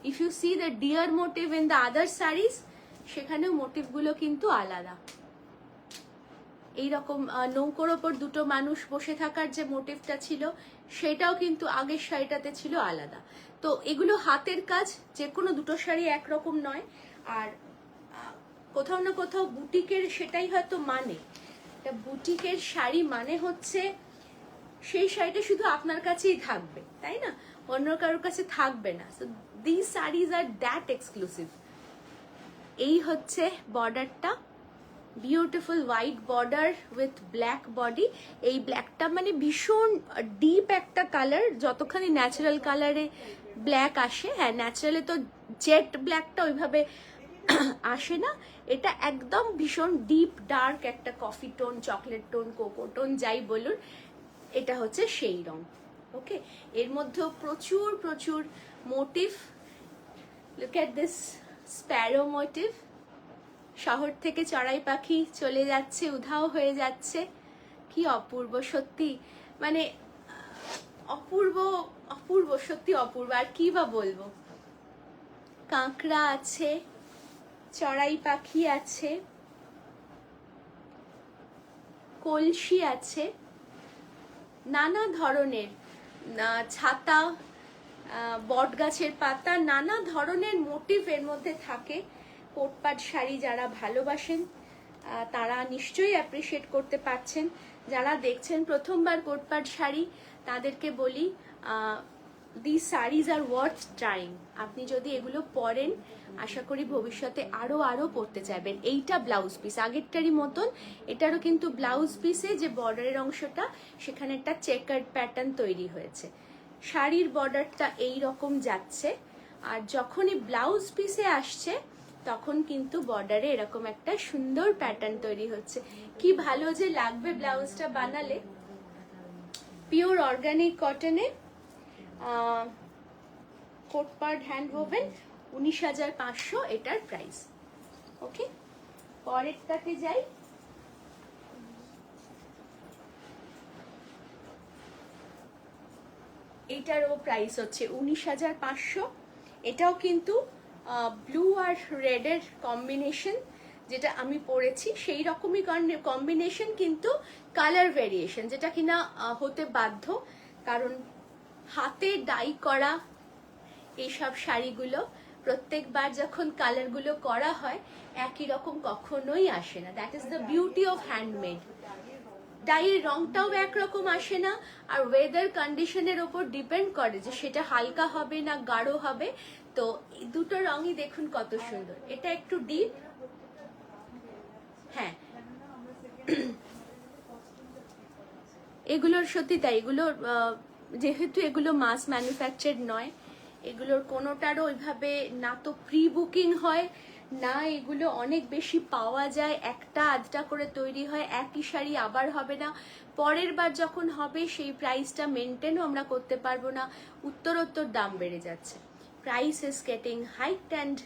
If you see the deer motif in the other saris, সেখানেও মোটিভগুলো কিন্তু আলাদা। এইরকম নৌকোর ওপর দুটো মানুষ বসে থাকার যে মোটিভটা ছিল সেটাও কিন্তু আগের শাড়িটাতে ছিল আলাদা। তো এগুলো হাতের কাজ, যে কোনো দুটো শাড়ি একরকম নয়। আর কোথাও না কোথাও বুটিকের সেটাই হয়তো মানে, এটা বুটিকের শাড়ি মানে হচ্ছে সেই শাড়িটা শুধু আপনার কাছেই থাকবে, তাই না, অন্য কারোর কাছে থাকবে না। So this saris are that exclusive. এই হচ্ছে বর্ডারটা, beautiful white border with black body. এই ব্ল্যাকটা মানে ভীষণ ডিপ একটা কালার, যতখানি ন্যাচারাল কালারে ব্ল্যাক আসে, হ্যাঁ ন্যাচারালে তো জেট ব্ল্যাকটা ওইভাবে আসে না, এটা একদম ভীষণ ডিপ ডার্ক একটা coffee tone, chocolate tone, cocoa tone যাই বলুন, এটা হচ্ছে সেই রং। ওকে, এর মধ্যেও প্রচুর প্রচুর মোটিভ। Look at this sparrow motif, শহর থেকে চড়াই পাখি চলে যাচ্ছে, উধাও হয়ে যাচ্ছে, কি অপূর্ব সত্যি, মানে অপূর্ব অপূর্ব, সত্যি অপূর্ব, আর কি বা বলবো। কাঁকড়া আছে, চড়াই পাখি আছে, কলসি আছে, নানা ধরনের ছাতা, বট গাছের পাতা, নানা ধরনের মোটিভ এর মধ্যে থাকে। কোটপাট শাড়ি যারা ভালোবাসেন তারা নিশ্চয়ই অ্যাপ্রিসিয়েট করতে পারছেন। যারা দেখছেন প্রথমবার কোটপাট শাড়ি, তাদেরকে বলি this saris are worth trying. আপনি যদি এগুলো পরেন, আশা করি ভবিষ্যতে আরো আরো পরতে চাইবেন। এইটা ব্লাউজ পিস আগেরটারই মতন, এটারও কিন্তু ব্লাউজ পিসে যে বর্ডারের অংশটা, সেখানে একটা চেকার্ড প্যাটার্ন তৈরি হয়েছে। শাড়ির বর্ডারটা এই রকম যাচ্ছে, আর যখনই ব্লাউজ পিসে আসছে তখন কিন্তু বর্ডারে এরকম একটা সুন্দর প্যাটার্ন তৈরি হচ্ছে। কি ভালো যে লাগবে ব্লাউজটা বানালে। পিওর অর্গানিক কটনে, কোটপাট হ্যান্ড ওভেন, 19,500 এটার প্রাইস। ওকে, পরেরটাতে যাই। এটারও প্রাইস হচ্ছে 19,500। এটাও কিন্তু ব্লু আর রেডের কম্বিনেশন, যেটা আমি পরেছি সেই রকমই কম্বিনেশন, কিন্তু কালার ভেরিয়েশন, যেটা কিনা হতে বাধ্য, কারণ হাতে ডাই করা এইসব শাড়িগুলো প্রত্যেকবার যখন কালারগুলো করা হয় একই রকম কখনোই আসে না। That is the beauty of handmade. ডাইয়ের রংটাও একরকম আসে না, আর ওয়েদার কন্ডিশনের ওপর ডিপেন্ড করে যে সেটা হালকা হবে না গাঢ় হবে। তো দুটো রঙই দেখুন কত সুন্দর। এটা একটু ডিপ, হ্যাঁ এগুলোর সত্যি তাই, এগুলোর যেহেতু এগুলো মাস ম্যানুফ্যাকচার নয়, এগুলোর কোনোটারও ওইভাবে না তো প্রি বুকিং হয়, না এগুলো অনেক বেশি পাওয়া যায়, একটা আধটা করে তৈরি হয়, একই শাড়ি আবার হবে না, পরের বার যখন হবে সেই প্রাইসটা মেনটেনও আমরা করতে পারবো না, উত্তরোত্তর দাম বেড়ে যাচ্ছে। Price is getting hiked and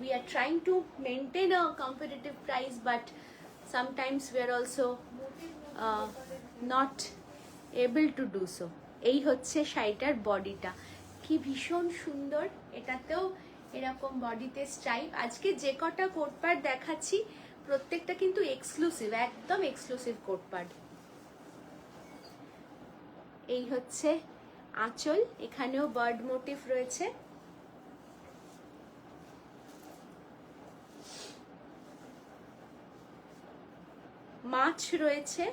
we are trying to maintain a competitive price, but sometimes we are also not able to do so. এই হচ্ছে শাড়িটার বডিটা, কি ভীষণ সুন্দর। এটাতেও এরকম বডিতে স্ট্রাইপ। আজকে যে কটা কোটপাট দেখাচ্ছি প্রত্যেকটা কিন্তু এক্সক্লুসিভ, একদম এক্সক্লুসিভ কোটপাট। এই হচ্ছে আঁচল, এখানেও বার্ড মোটিভ রয়েছে। মাছ রয়েছে,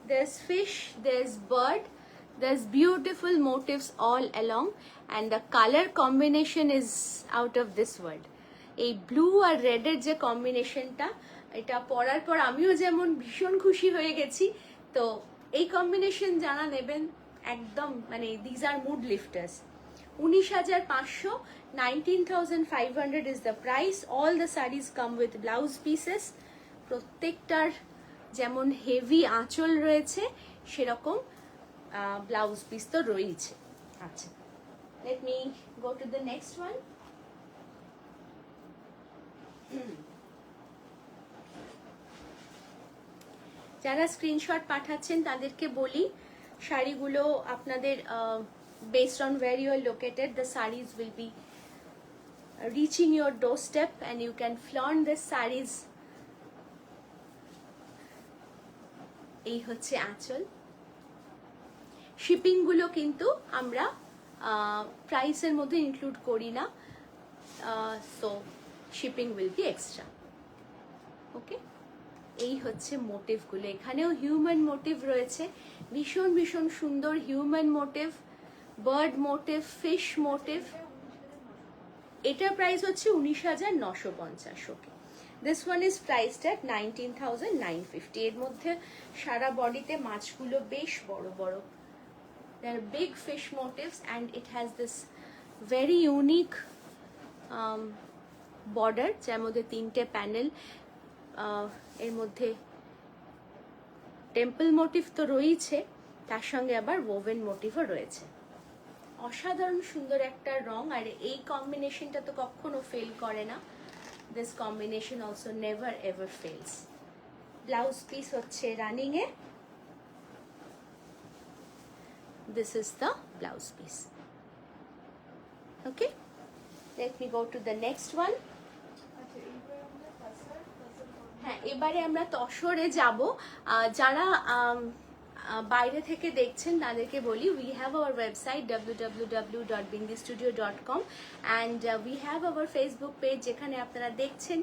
there's fish, there's bird, there's beautiful motifs all along, and the color combination is out of this world. এই ব্লু আর রেডের যে কম্বিনেশনটা, এটা পরার পর আমিও যেমন ভীষণ খুশি হয়ে গেছি। তো এই কম্বিনেশন যারা নেবেন একদম মানে these are mood লিফটার্স। 19,500, 19,500 is the price. All the sarees come with blouse pieces. প্রত্যেকটার যেমন হেভি আঁচল রয়েছে সেরকম ব্লাউজ পিস তো রয়েছে। আচ্ছা, let me go to the next one. যারা স্ক্রিনশট পাঠাচ্ছেন তাদেরকে বলি, শাড়িগুলো আপনাদের based on where you are located, the sarees will be reaching your doorstep and you can flaunt the sarees এই হচ্ছে আঁচল। শিপিংগুলো কিন্তু আমরা প্রাইসের মধ্যে ইনক্লুড করি না, so shipping will be extra. Okay, এই হচ্ছে মোটিভগুলো। এখানেও হিউম্যান মোটিভ রয়েছে, ভীষণ ভীষণ সুন্দর human motif, bird motif, fish motif. এটার প্রাইস হচ্ছে 19,950। Okay, this one is priced at 19,950। এর মধ্যে সারা বডিতে মাছগুলো বেশ বড় বড়। There are big fish motifs and it has this very unique border, যার মধ্যে 3টে প্যানেল, এর মধ্যে টেম্পল মোটিভ তো রয়েছে, তার সঙ্গে আবার ওভেন মোটিভও রয়েছে। অসাধারণ সুন্দর একটা রং, আর এই কম্বিনেশনটা তো কখনো ফেল করে না। This combination also never ever fails. Blouse piece হচ্ছে রানিং এ। This is the blouse piece. Okay, let me go to the next one. হ্যাঁ, এবারে আমরা তসরে যাব। যারা বাইরে থেকে দেখছেন তাদেরকে বলি, we have our website www.bindistudio.com and we have our Facebook page যেখানে আপনারা দেখছেন।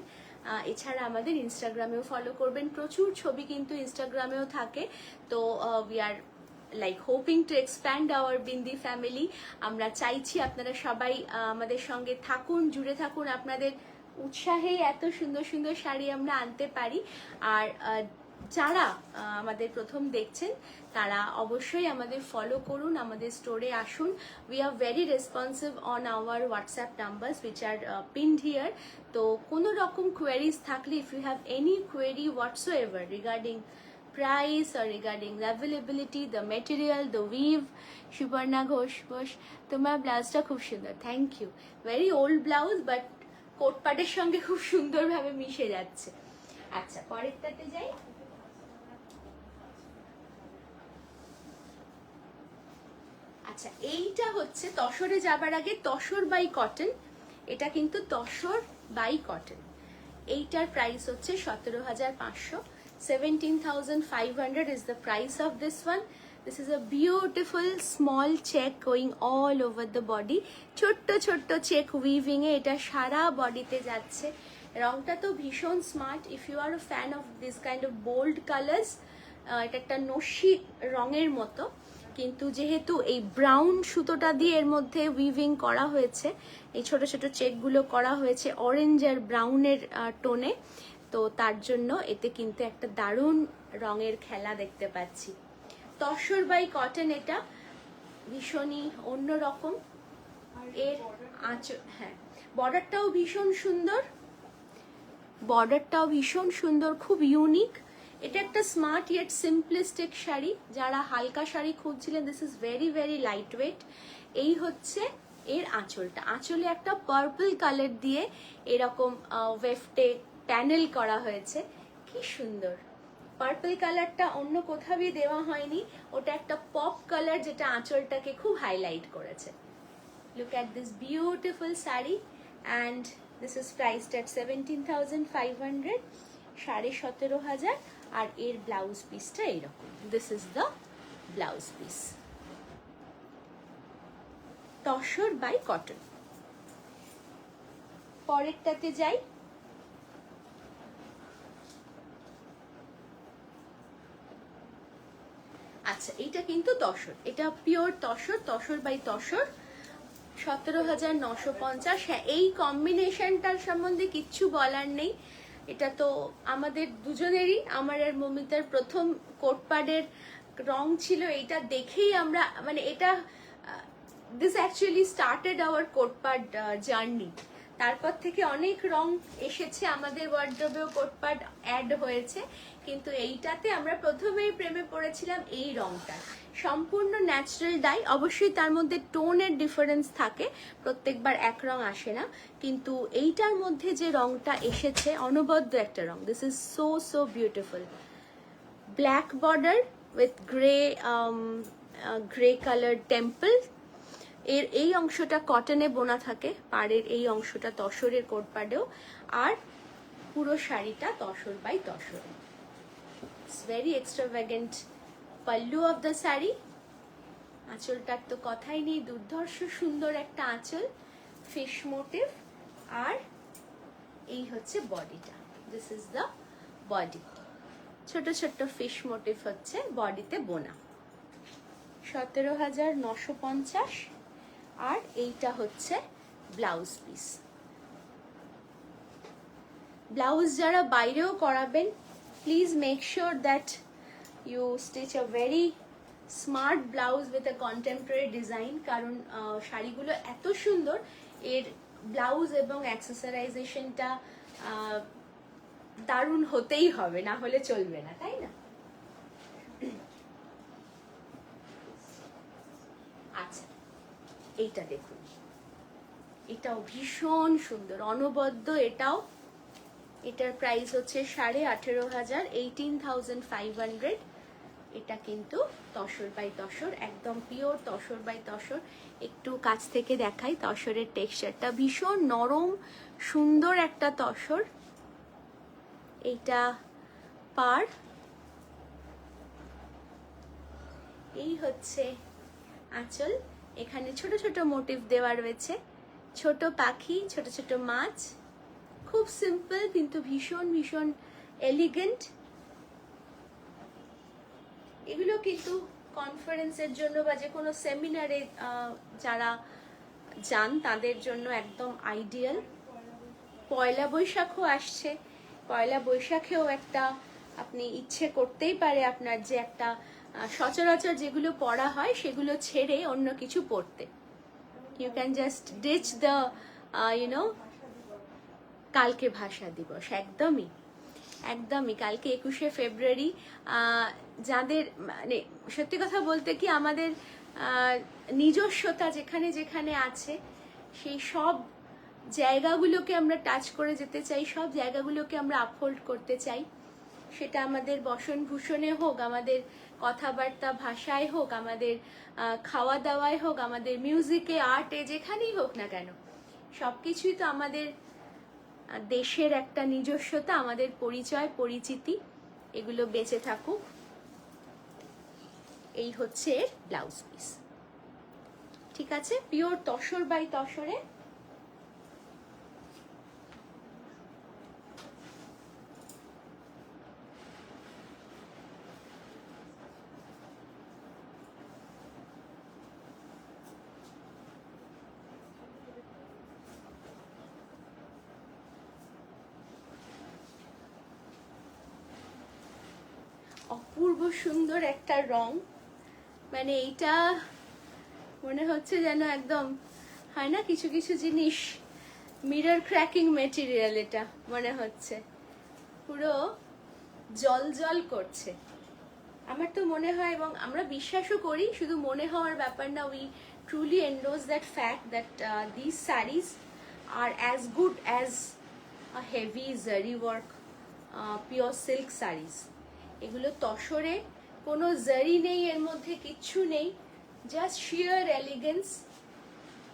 এছাড়া আমাদের ইনস্টাগ্রামেও ফলো করবেন, প্রচুর ছবি কিন্তু ইনস্টাগ্রামেও থাকে। তো we are like hoping to expand our Bindi family. আমরা চাইছি আপনারা সবাই আমাদের সঙ্গে থাকুন, জুড়ে থাকুন, আপনাদের উৎসাহে এত সুন্দর সুন্দর শাড়ি আমরা আনতে পারি। আর যারা আমাদের প্রথম দেখছেন তারা অবশ্যই আমাদের ফলো করুন, আমাদের স্টোরে আসুন। We are very responsive on our WhatsApp numbers which are pinned here. তো কোনো রকম কোয়েরিজ থাকলে, if you have any query whatsoever regarding price or regarding the availability, the material, the weave, Suparna Ghosh, তোমার ব্লাউজটা খুব সুন্দর, thank you. Very old blouse but কোট পাটের সঙ্গে খুব সুন্দরভাবে মিশে যাচ্ছে। আচ্ছা, পরেরটাতে যাই। আচ্ছা, এইটা হচ্ছে তসরে যাবার আগে তসর বাই কটন। এটা কিন্তু তসর বাই কটন। এইটার প্রাইস হচ্ছে 17,500। 17,500 is the price of this one. This is a beautiful small check going all over the body. ছোট্ট ছোট্ট চেক উইভিং এ এটা সারা বডিতে যাচ্ছে। রংটা তো ভীষণ smart. If you are a fan of this kind of bold colours, এটা একটা নস্যি রঙের মতো, কিন্তু যেহেতু এই ব্রাউন সুতোটা দিয়ে এর মধ্যে উইভিং করা হয়েছে, এই ছোট ছোট চেকগুলো করা হয়েছে অরেঞ্জ আর ব্রাউনের টোনে, তো তার জন্য এতে কিন্তু একটা দারুণ রঙের খেলা দেখতে পাচ্ছি। তসর বাই কটন, এটা ভীষণই অন্যরকম। এর আঁচল, হ্যাঁ, বর্ডারটাও ভীষণ সুন্দর, বর্ডারটাও ভীষণ সুন্দর, খুব ইউনিক। এটা একটা স্মার্ট ইয়েট সিম্পলিস্টিক শাড়ি। যারা হালকা শাড়ি খুঁজছিলেন, this is very very light weight. এই হচ্ছে এর আঁচলটা। আঁচলে একটা পার্পল কালার দিয়ে এরকম ওয়েফটে প্যানেল করা হয়েছে, কি সুন্দর। পার্পল কালারটা অন্য কোথাও দেওয়া হয়নি, ওটা একটা পপ কালার যেটা আঁচলটাকে খুব হাইলাইট করেছে। Look at this beautiful sari and this is priced at 17,500, 17,500। আর এর ব্লাউজ পিসটা এইরকম। This is the blouse piece, tussar by cotton. পরেরটাতে যাই। আচ্ছা, এটা কিন্তু তসর, এটা পিওর তসর, তসর বাই তসর, 17,950। হ্যাঁ, এই কম্বিনেশনটার সম্বন্ধে কিচ্ছু বলার নেই। এটা তো আমাদের দুজনেরই, আমার আর মমিতার প্রথম কোটপাডের রং ছিল। এইটা দেখেই আমরা, মানে এটা this actually started our Kotpad journey. তারপর থেকে অনেক রং এসেছে, আমাদের ওয়ার্ড্রোবেও কোটপাড অ্যাড হয়েছে, কিন্তু এইটাতে আমরা প্রথমেই প্রেমে পড়েছিলাম এই রংটা। সম্পূর্ণ ন্যাচারাল ডাই, অবশ্যই তার মধ্যে টোনের ডিফারেন্স থাকে, প্রত্যেকবার এক রং আসে না, কিন্তু এইটার মধ্যে যে রংটা এসেছে অনবদ্য একটা রং। This is so so beautiful. Black border with grey colour temple. এর এই অংশটা কটনে বোনা থাকে, পাড়ের এই অংশটা তসরের কোটপাডেও, আর পুরো শাড়িটা tussar by tussar. It's very extravagant pallu of the sari. আঁচলটার তো কথাই নেই, দুর্ধর্ষ সুন্দর একটা আঁচল, ফিশ মোটিভ। আর এই হচ্ছে বডিটা, দিস ইজ দ্য বডি। ছোট ছোট ফিশ মোটিভ হচ্ছে বডিতে বোনা। 17,950। আর এইটা হচ্ছে ব্লাউজ পিস। ব্লাউজ যারা বাইরেও করাবেন, please make sure that you stitch a very smart blouse with a contemporary design, কারণ শাড়িগুলো এত সুন্দর, এর ব্লাউজ এবং অ্যাক্সেসরাইজেশনটা দারুণ হতেই হবে, না হলে চলবে না, তাই না? আচ্ছা, এইটা দেখুন, এটাও ভীষণ সুন্দর, অনবদ্য। এটার প্রাইস হচ্ছে 18,500, 18,500। এটা কিন্তু তসর বাই তসর, একদম পিওর তসর বাই তসর। একটু কাছ থেকে দেখাই তসরের টেক্সচারটা, ভীষণ নরম সুন্দর একটা তসর। এইটা পার, এই হচ্ছে আঁচল। এখানে ছোট ছোট মোটিভ দেওয়া রয়েছে, ছোট পাখি, ছোট ছোট মাছ, খুব সিম্পল কিন্তু ভীষণ ভীষণ এলিগেন্ট। এগুলো কিন্তু কনফারেন্সের জন্য বা যে কোনো সেমিনারে যারা যান তাদের জন্য একদম আইডিয়াল। পয়লা বৈশাখও আসছে, পয়লা বৈশাখেও একটা আপনি ইচ্ছে করতেই পারে আপনার যে একটা সচরাচর যেগুলো পড়া হয় সেগুলো ছেড়ে অন্য কিছু পড়তে। You can just ditch the কালকে ভাষা দিবস, একদমই একদমই কালকে 21শে ফেব্রুয়ারি। যাদের মানে সত্যি কথা বলতে কি আমাদের নিজস্বতা যেখানে যেখানে আছে সেই সব জায়গাগুলোকে আমরা টাচ করে যেতে চাই, সব জায়গাগুলোকে আমরা আপহোল্ড করতে চাই। সেটা আমাদের বসন ভূষণে হোক, আমাদের কথাবার্তা ভাষায় হোক, আমাদের খাওয়া দাওয়ায় হোক, আমাদের মিউজিকে, আর্টে, যেখানেই হোক না কেন, সব কিছুই তো আমাদের দেশের একটা নিজস্বতা, আমাদের পরিচয় পরিচিতি, এগুলো বেঁচে থাকুক। এই হচ্ছে ব্লাউজ পিস, ঠিক আছে? পিওর তসর বাই তসরে। অপূর্ব সুন্দর একটা রং, মানে এইটা মনে হচ্ছে যেন একদম হয় না কিছু কিছু জিনিস মিরর ক্র্যাকিং মেটেরিয়াল, এটা মনে হচ্ছে পুরো জল জল করছে। আমার তো মনে হয়, এবং আমরা বিশ্বাসও করি, শুধু মনে হওয়ার ব্যাপার না, we truly endorse that fact that this saris are as good as a heavy zari work pure silk saris. এগুলো তসরে কোনো জারি নেই, এর মধ্যে কিচ্ছু নেই, জাস্ট শিয়ার এলিগেন্স।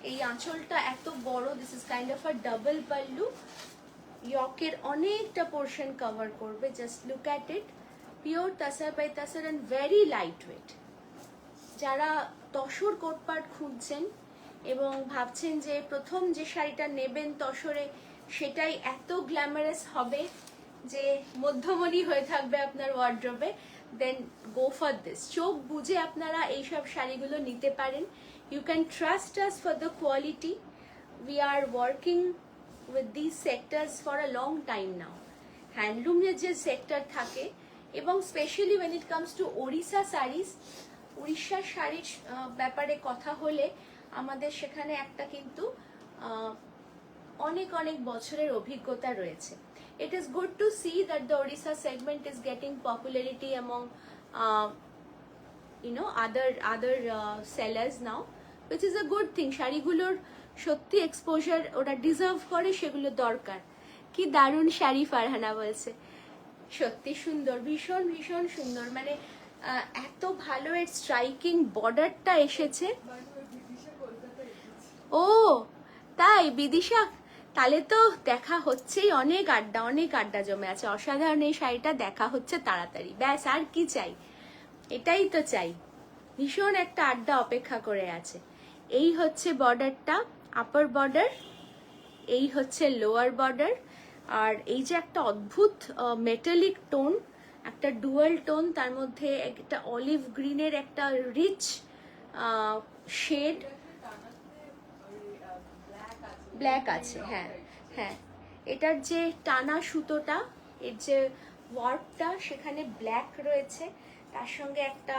এই আঁচলটা এত বড়, this is kind of a double pallu, ইয়কের অনেকটা পোর্শন কভার করবে। Just look at it, pure tussar by tussar and very light weight. যারা তসর কোটপাট খুঁজছেন এবং ভাবছেন যে প্রথম যে শাড়িটা নেবেন তসরে সেটাই এত গ্ল্যামারাস হবে যে মধ্যমণি হয়ে থাকবে আপনার ওয়ার্ড্রোবে, দেন গো ফর দিস। চোখ বুঝে আপনারা এইসব শাড়িগুলো নিতে পারেন। You can trust us for the quality. We are working with this sectors for a long time now. হ্যান্ডলুমের যে সেক্টর থাকে, এবং specially when it comes to Odisha saris, উড়িষ্যার শাড়ির ব্যাপারে কথা হলে আমাদের সেখানে একটা কিন্তু অনেক অনেক বছরের অভিজ্ঞতা রয়েছে। It is good to see that the Odisha segment is getting popularity among other sellers now, which is a good thing. শাড়িগুলোর সত্যি এক্সপোজার ওরা ডিজার্ভ করে, সেগুলো দরকার। কি দারুণ শাড়ি ফারহানা বলছে, সত্যি সুন্দর, ভীষণ ভীষণ সুন্দর, মানে এত ভালো এর স্ট্রাইকিং বর্ডারটা এসেছে। ও তাই, বিদিশা তাহলে তো দেখা হচ্ছেই, অনেক আড্ডা জমে আছে। অসাধারণ এই শাড়িটা দেখা হচ্ছে তাড়াতাড়ি, ব্যাস আর কি চাই, এটাই তো চাই। ভীষণ একটা আড্ডা অপেক্ষা করে আছে। এই হচ্ছে বর্ডারটা, আপার বর্ডার, এই হচ্ছে লোয়ার বর্ডার। আর এই যে একটা অদ্ভুত মেটালিক টোন, একটা ডুয়াল টোন, তার মধ্যে একটা অলিভ গ্রিনের একটা রিচ শেড, ব্ল্যাক আছে। হ্যাঁ হ্যাঁ, এটার যে টানা সুতোটা, এর যে ওয়ার্কটা, সেখানে ব্ল্যাক রয়েছে, তার সঙ্গে একটা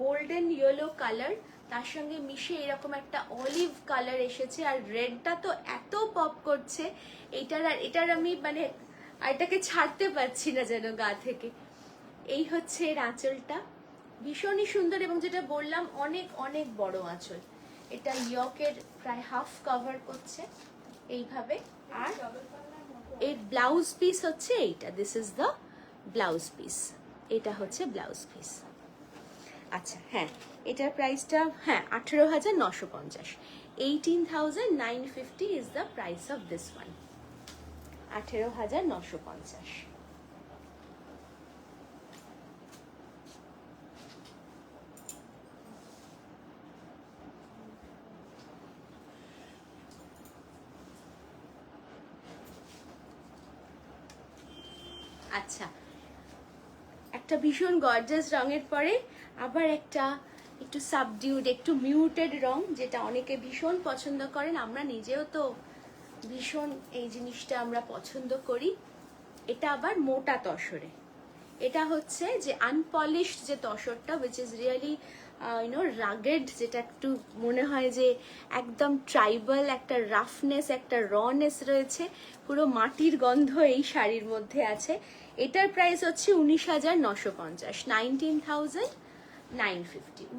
গোল্ডেন ইয়েলো কালার, তার সঙ্গে মিশে এরকম একটা অলিভ কালার এসেছে। আর রেডটা তো এত পপ করছে এটার আমি মানে এটাকে ছাড়তে পারছি না যেন গা থেকে। এই হচ্ছে এর আঁচলটা, ভীষণই সুন্দর, এবং যেটা বললাম অনেক অনেক বড় আঁচল। এটা ইয়কের প্রায় হাফ কভার করছে এইভাবে। আর এর ব্লাউজ পিস হচ্ছে এইটা, this is the blouse piece, এটা হচ্ছে ব্লাউজ পিস। আচ্ছা হ্যাঁ, এটার প্রাইসটা হ্যাঁ 18,950, 18,950 is the price of this one, 18,950। আচ্ছা, একটা ভীষণ গর্জাস রঙের পরে আবার একটা একটু সাবডিউড, একটু মিউটেড রং, যেটা অনেকে ভীষণ পছন্দ করেন, আমরা নিজেও তো ভীষণ এই জিনিসটা আমরা পছন্দ করি। এটা আবার মোটা তসরে, এটা হচ্ছে যে আনপলিশড যে তসরটা, উইচ ইজ রিয়েলি রাগেড, যেটা একটু মনে হয় যে একদম ট্রাইবাল, একটা রাফনেস, একটা রনেস রয়েছে, পুরো মাটির গন্ধ এই শাড়ির মধ্যে আছে। এটার প্রাইস হচ্ছে 19,950, 19,950,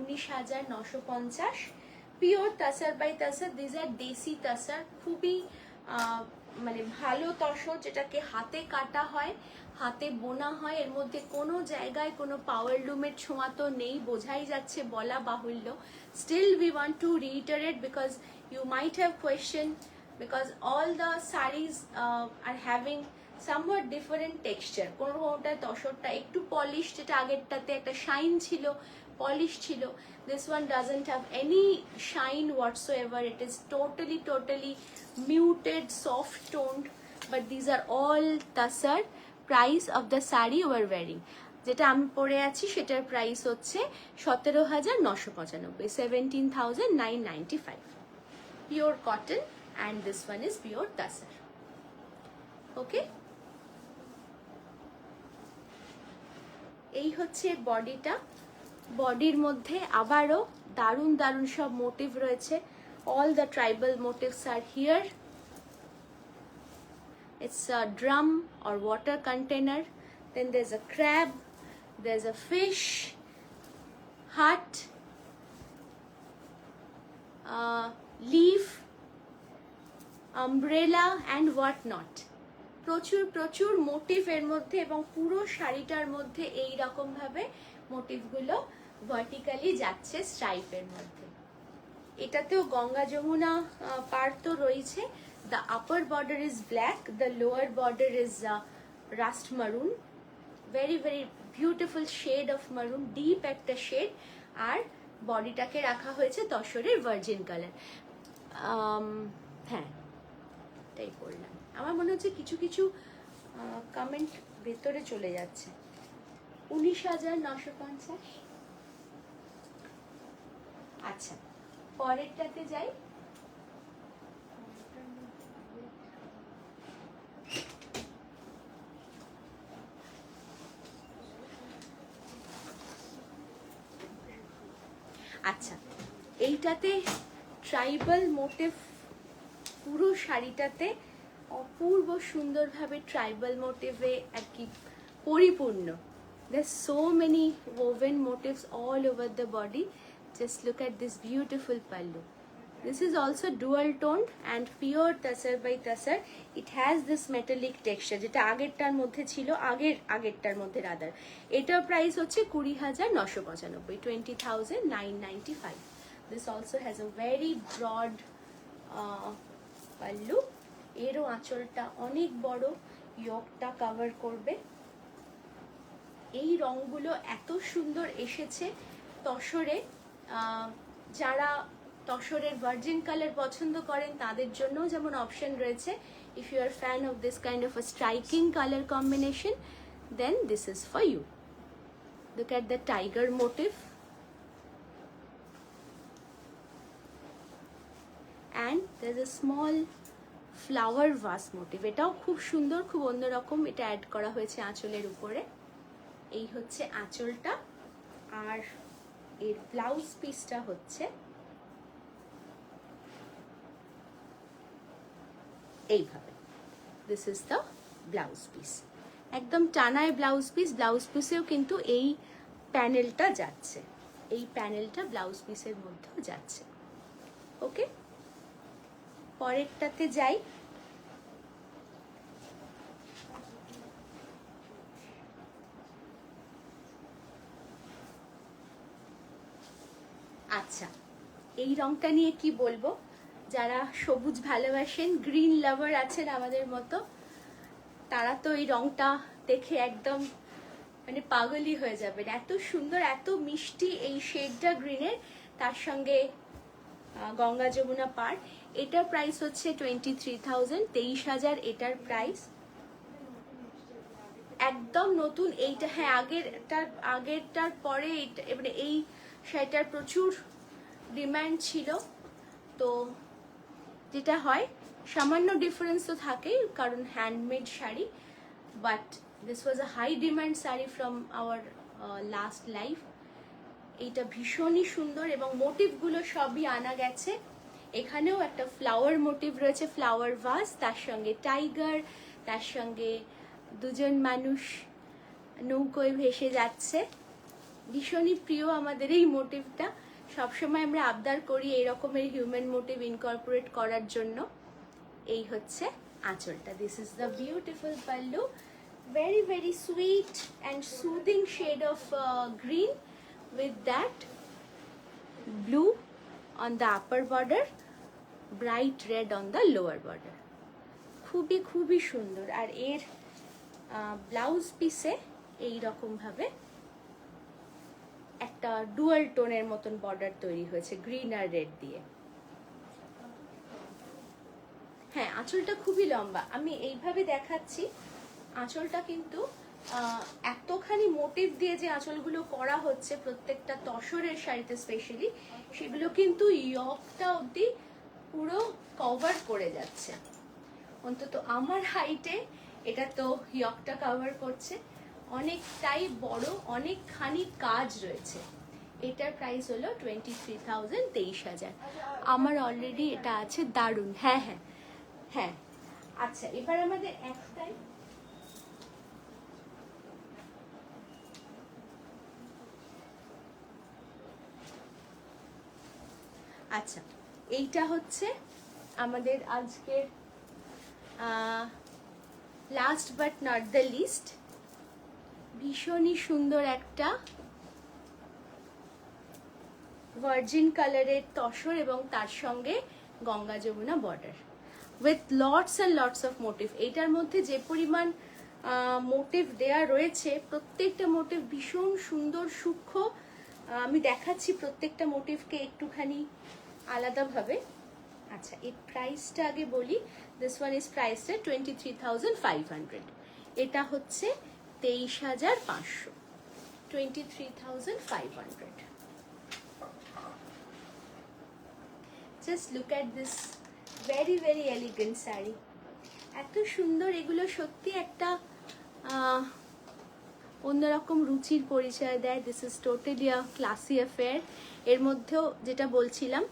19,950। Pure tussar by tussar, this are desi tussar, খুবই মানে ভালো তসর, যেটাকে হাতে কাটা হয়, হাতে বোনা হয়। এর মধ্যে কোনো জায়গায় কোনো পাওয়ার লুমের ছোঁয়া তো নেই, বোঝাই যাচ্ছে, বলা বাহুল্য। Still we want to reiterate, because you might have questioned, because all the sarees are having somewhat different texture. কোনোটা তসরটা একটু পলিশ, যেটা আগেরটাতে একটা শাইন ছিল, পলিশ ছিল। This one doesn't have any shine whatsoever. It is totally muted, soft toned, but these are all tasar. Price of the saree you are wearing, যেটা আমি পরে আছি, সেটার প্রাইস হচ্ছে 17,995, 17,995, pure cotton, and this one is pure tasar. ওকে, এই হচ্ছে বডিটা। বডির মধ্যে আবারও দারুণ দারুণ সব মোটিভ রয়েছে। all the tribal motifs are here. It's a drum or water container, then there's a crab, there's a fish, hut, leaf, umbrella and what not. প্রচুর প্রচুর মোটিভ এর মধ্যে, এবং পুরো শাড়িটার মধ্যে এই রকম ভাবে মোটিভগুলো ভার্টিক্যালি যাচ্ছে স্ট্রাইপের মধ্যে। এটাতেও গঙ্গা যমুনা পার তো রয়েছে। The upper border is black, the lower border is rust maroon, very beautiful shade of maroon, deep একটা শেড। আর বডিটাকে রাখা হয়েছে তসরের ভার্জিন কালার। হ্যাঁ, এটাই পড়লাম। আমার মনে হচ্ছে কিছু কিছু কমেন্ট ভেতরে চলে যাচ্ছে। 19,950। আচ্ছা, পরেরটাতে যাই। আচ্ছা, এইটাতে ট্রাইবাল মোটিভ, পুরো শাড়িটাতে অপূর্ব সুন্দরভাবে ট্রাইবাল মোটিভে আর কি পরিপূর্ণ। There's so many woven motifs all over the body. Just look at this beautiful pallu. This is also dual toned and pure tasar by tasar. It has this metallic texture, যেটা আগেরটার মধ্যে ছিল, আগেরটার মধ্যে রাদার। এটার প্রাইস হচ্ছে 20,995, 20,995. This also has a very broad pallu. এরও আঁচলটা অনেক বড়, ইয়কটা কভার করবে। এই রঙগুলো এত সুন্দর এসেছে তসরে। যারা তসরের ভার্জিন কালার পছন্দ করেন তাদের জন্য যেমন অপশন রয়েছে, if you are fan of this kind of a striking colour combination, then this is for you. Look at the tiger motif and there is a small flower vase motif. এটাও খুব সুন্দর, খুব অন্যরকম, এটা অ্যাড করা হয়েছে আঁচলের উপরে। এই হচ্ছে আঁচলটা, আর এর ব্লাউজ পিসটা হচ্ছে এইভাবে। This is the blouse piece, একদম টানায় ব্লাউজ পিস। ব্লাউজ পিসেও কিন্তু এই প্যানেলটা যাচ্ছে, এই প্যানেলটা ব্লাউজ পিসের মধ্যেও যাচ্ছে। ওকে, পরেরটাতে যাই। আচ্ছা, এই রংটা নিয়ে কি বলবো, যারা সবুজ ভালোবাসেন, গ্রিন লাভার আছেন আমাদের মতো, তারা তো এই রংটা দেখে একদম মানে পাগলই হয়ে যাবেন। এত সুন্দর, এত মিষ্টি এই শেডটা গ্রিনের, তার সঙ্গে গঙ্গা যমুনা পার। এটার প্রাইস হচ্ছে 23,000, 23,000 এটার প্রাইস। একদম নতুন এইটা, হ্যাঁ আগেরটার পরে মানে এই শাড়িটার প্রচুর ডিমান্ড ছিল। তো যেটা হয়, সামান্য ডিফারেন্স তো থাকেই, কারণ handmade sari, but this was a high demand sari from our last life. এইটা ভীষণই সুন্দর এবং মোটিভগুলো সবই আনা গেছে। এখানেও একটা ফ্লাওয়ার মোটিভ রয়েছে, ফ্লাওয়ার ভাস, তার সঙ্গে টাইগার, তার সঙ্গে দুজন মানুষ নৌকোয় ভেসে যাচ্ছে। ভীষণই প্রিয় আমাদের এই মোটিভটা, সবসময় আমরা আবদার করি এই রকমের হিউম্যান মোটিভ ইনকর্পোরেট করার জন্য। এই হচ্ছে আঁচলটা। This is the beautiful pallu, very very sweet and soothing shade of green with that blue on the upper border, bright red on the lower border. খুবই খুবই সুন্দর। আর এর ব্লাউজ পিসে এই রকম ভাবে একটা ডুয়াল টোনের মতন বর্ডার তৈরি হয়েছে গ্রিন আর রেড দিয়ে। হ্যাঁ, আঁচলটা খুবই লম্বা, আমি এইভাবে দেখাচ্ছি। আঁচলটা কিন্তু এতখানি মোটিভ দিয়ে যে আঁচলগুলো করা হচ্ছে প্রত্যেকটা তসরের শাড়িতে স্পেশালি, সেগুলো কিন্তু ইয়কটা অবধি পুরো কভার করে যাচ্ছে। অন্তত আমার হাইটে এটা তো ইয়কটা কভার করছে, অনেকটাই বড়, অনেকখানি কাজ রয়েছে। এটার প্রাইস হলো 23,000, 23,000। আমার অলরেডি এটা আছে, দারুণ। হ্যাঁ হ্যাঁ হ্যাঁ। আচ্ছা, এবার আমাদের একটাই আচ্ছা, এইটা হচ্ছে আমাদের আজকের last but not the least, ভীষণই সুন্দর একটা ভার্জিন কালারের তসর এবং তার সঙ্গে Ganga Jamuna border with lots and lots of motif. এইটার মধ্যে যে পরিমাণ মোটিভ দেয়া রয়েছে, প্রত্যেকটা মোটিভ ভীষণ সুন্দর, সূক্ষ্ম। আমি দেখাচ্ছি প্রত্যেকটা মোটিভকে একটুখানি আলাদাভাবে। আচ্ছা, এর প্রাইসটা আগে বলি। দিস ওয়ান ইজ প্রাইসটা 23,500, এটা হচ্ছে 23,500, 23,500। Just look at this very very elegant sari, এত সুন্দর। এগুলো সত্যি একটা অন্যরকম রুচির পরিচয় দেয়। This is totally a classy affair. এর মধ্যেও যেটা বলছিলাম,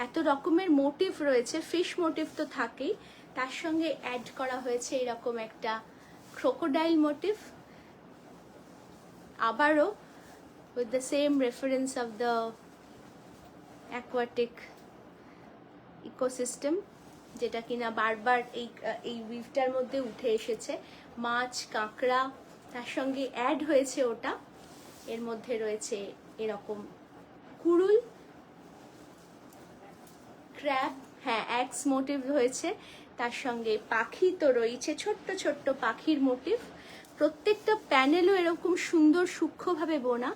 এত রকমের মোটিভ রয়েছে, ফিশ মোটিভ তো থাকেই, তার সঙ্গে অ্যাড করা হয়েছে এরকম একটা ক্রোকোডাইল মোটিভ, আবারও with the same reference of the aquatic ecosystem, যেটা কিনা বারবার এই উইভটার মধ্যে উঠে এসেছে। মাছ, কাঁকড়া, তার সঙ্গে অ্যাড হয়েছে ওটা। এর মধ্যে রয়েছে এরকম কুড়ুল, ক্র্যাব, হ্যাঁ অ্যাক্স মোটিভ হয়েছে, তার সঙ্গে পাখি তো রয়েছে, ছোট্ট ছোট্ট পাখির মোটিভ। প্রত্যেকটা প্যানেলও এরকম সুন্দর সূক্ষ্মভাবে বোনা।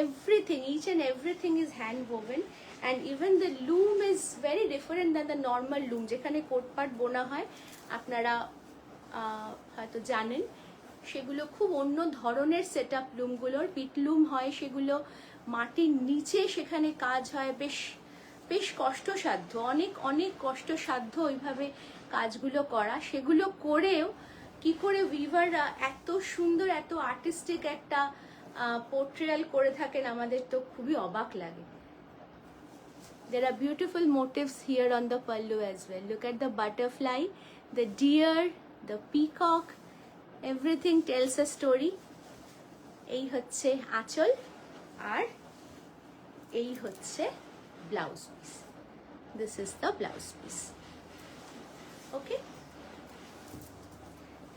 Everything, each and everything is hand woven, and even the loom is very different than the normal loom যেখানে কোটপাট বোনা হয়, আপনারা হয়তো জানেন। সেগুলো খুব অন্য ধরনের সেট আপ লুমগুলোর, পিট লুম হয় সেগুলো মাটির নিচে, সেখানে কাজ হয়, বেশ বেশ কষ্টসাধ্য, অনেক অনেক কষ্টসাধ্য ওইভাবে কাজগুলো করা। সেগুলো করেও কি করে উইভাররা এত সুন্দর, এত আর্টিস্টিক একটা পোর্ট্রেয়াল করে থাকেন, আমাদের তো খুবই অবাক লাগে। There are beautiful motifs here on the pallu as well. Look at the butterfly, the deer, the peacock, everything tells a story. এই হচ্ছে আঁচল, আর এই হচ্ছে blouse piece. This is the blouse piece. Okay?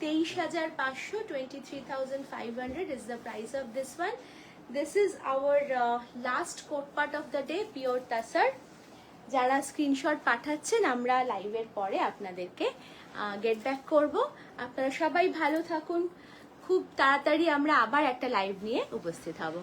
23,500, 23,500 is the price of this one. This is our last coat part of the day, pure tassar. যারা স্ক্রিনশট পাঠাচ্ছেন আমরা লাইভের পরে আপনাদেরকে গেট ব্যাক করব। আপনারা সবাই ভালো থাকুন, খুব তাড়াতাড়ি আমরা আবার একটা লাইভ নিয়ে উপস্থিত হব।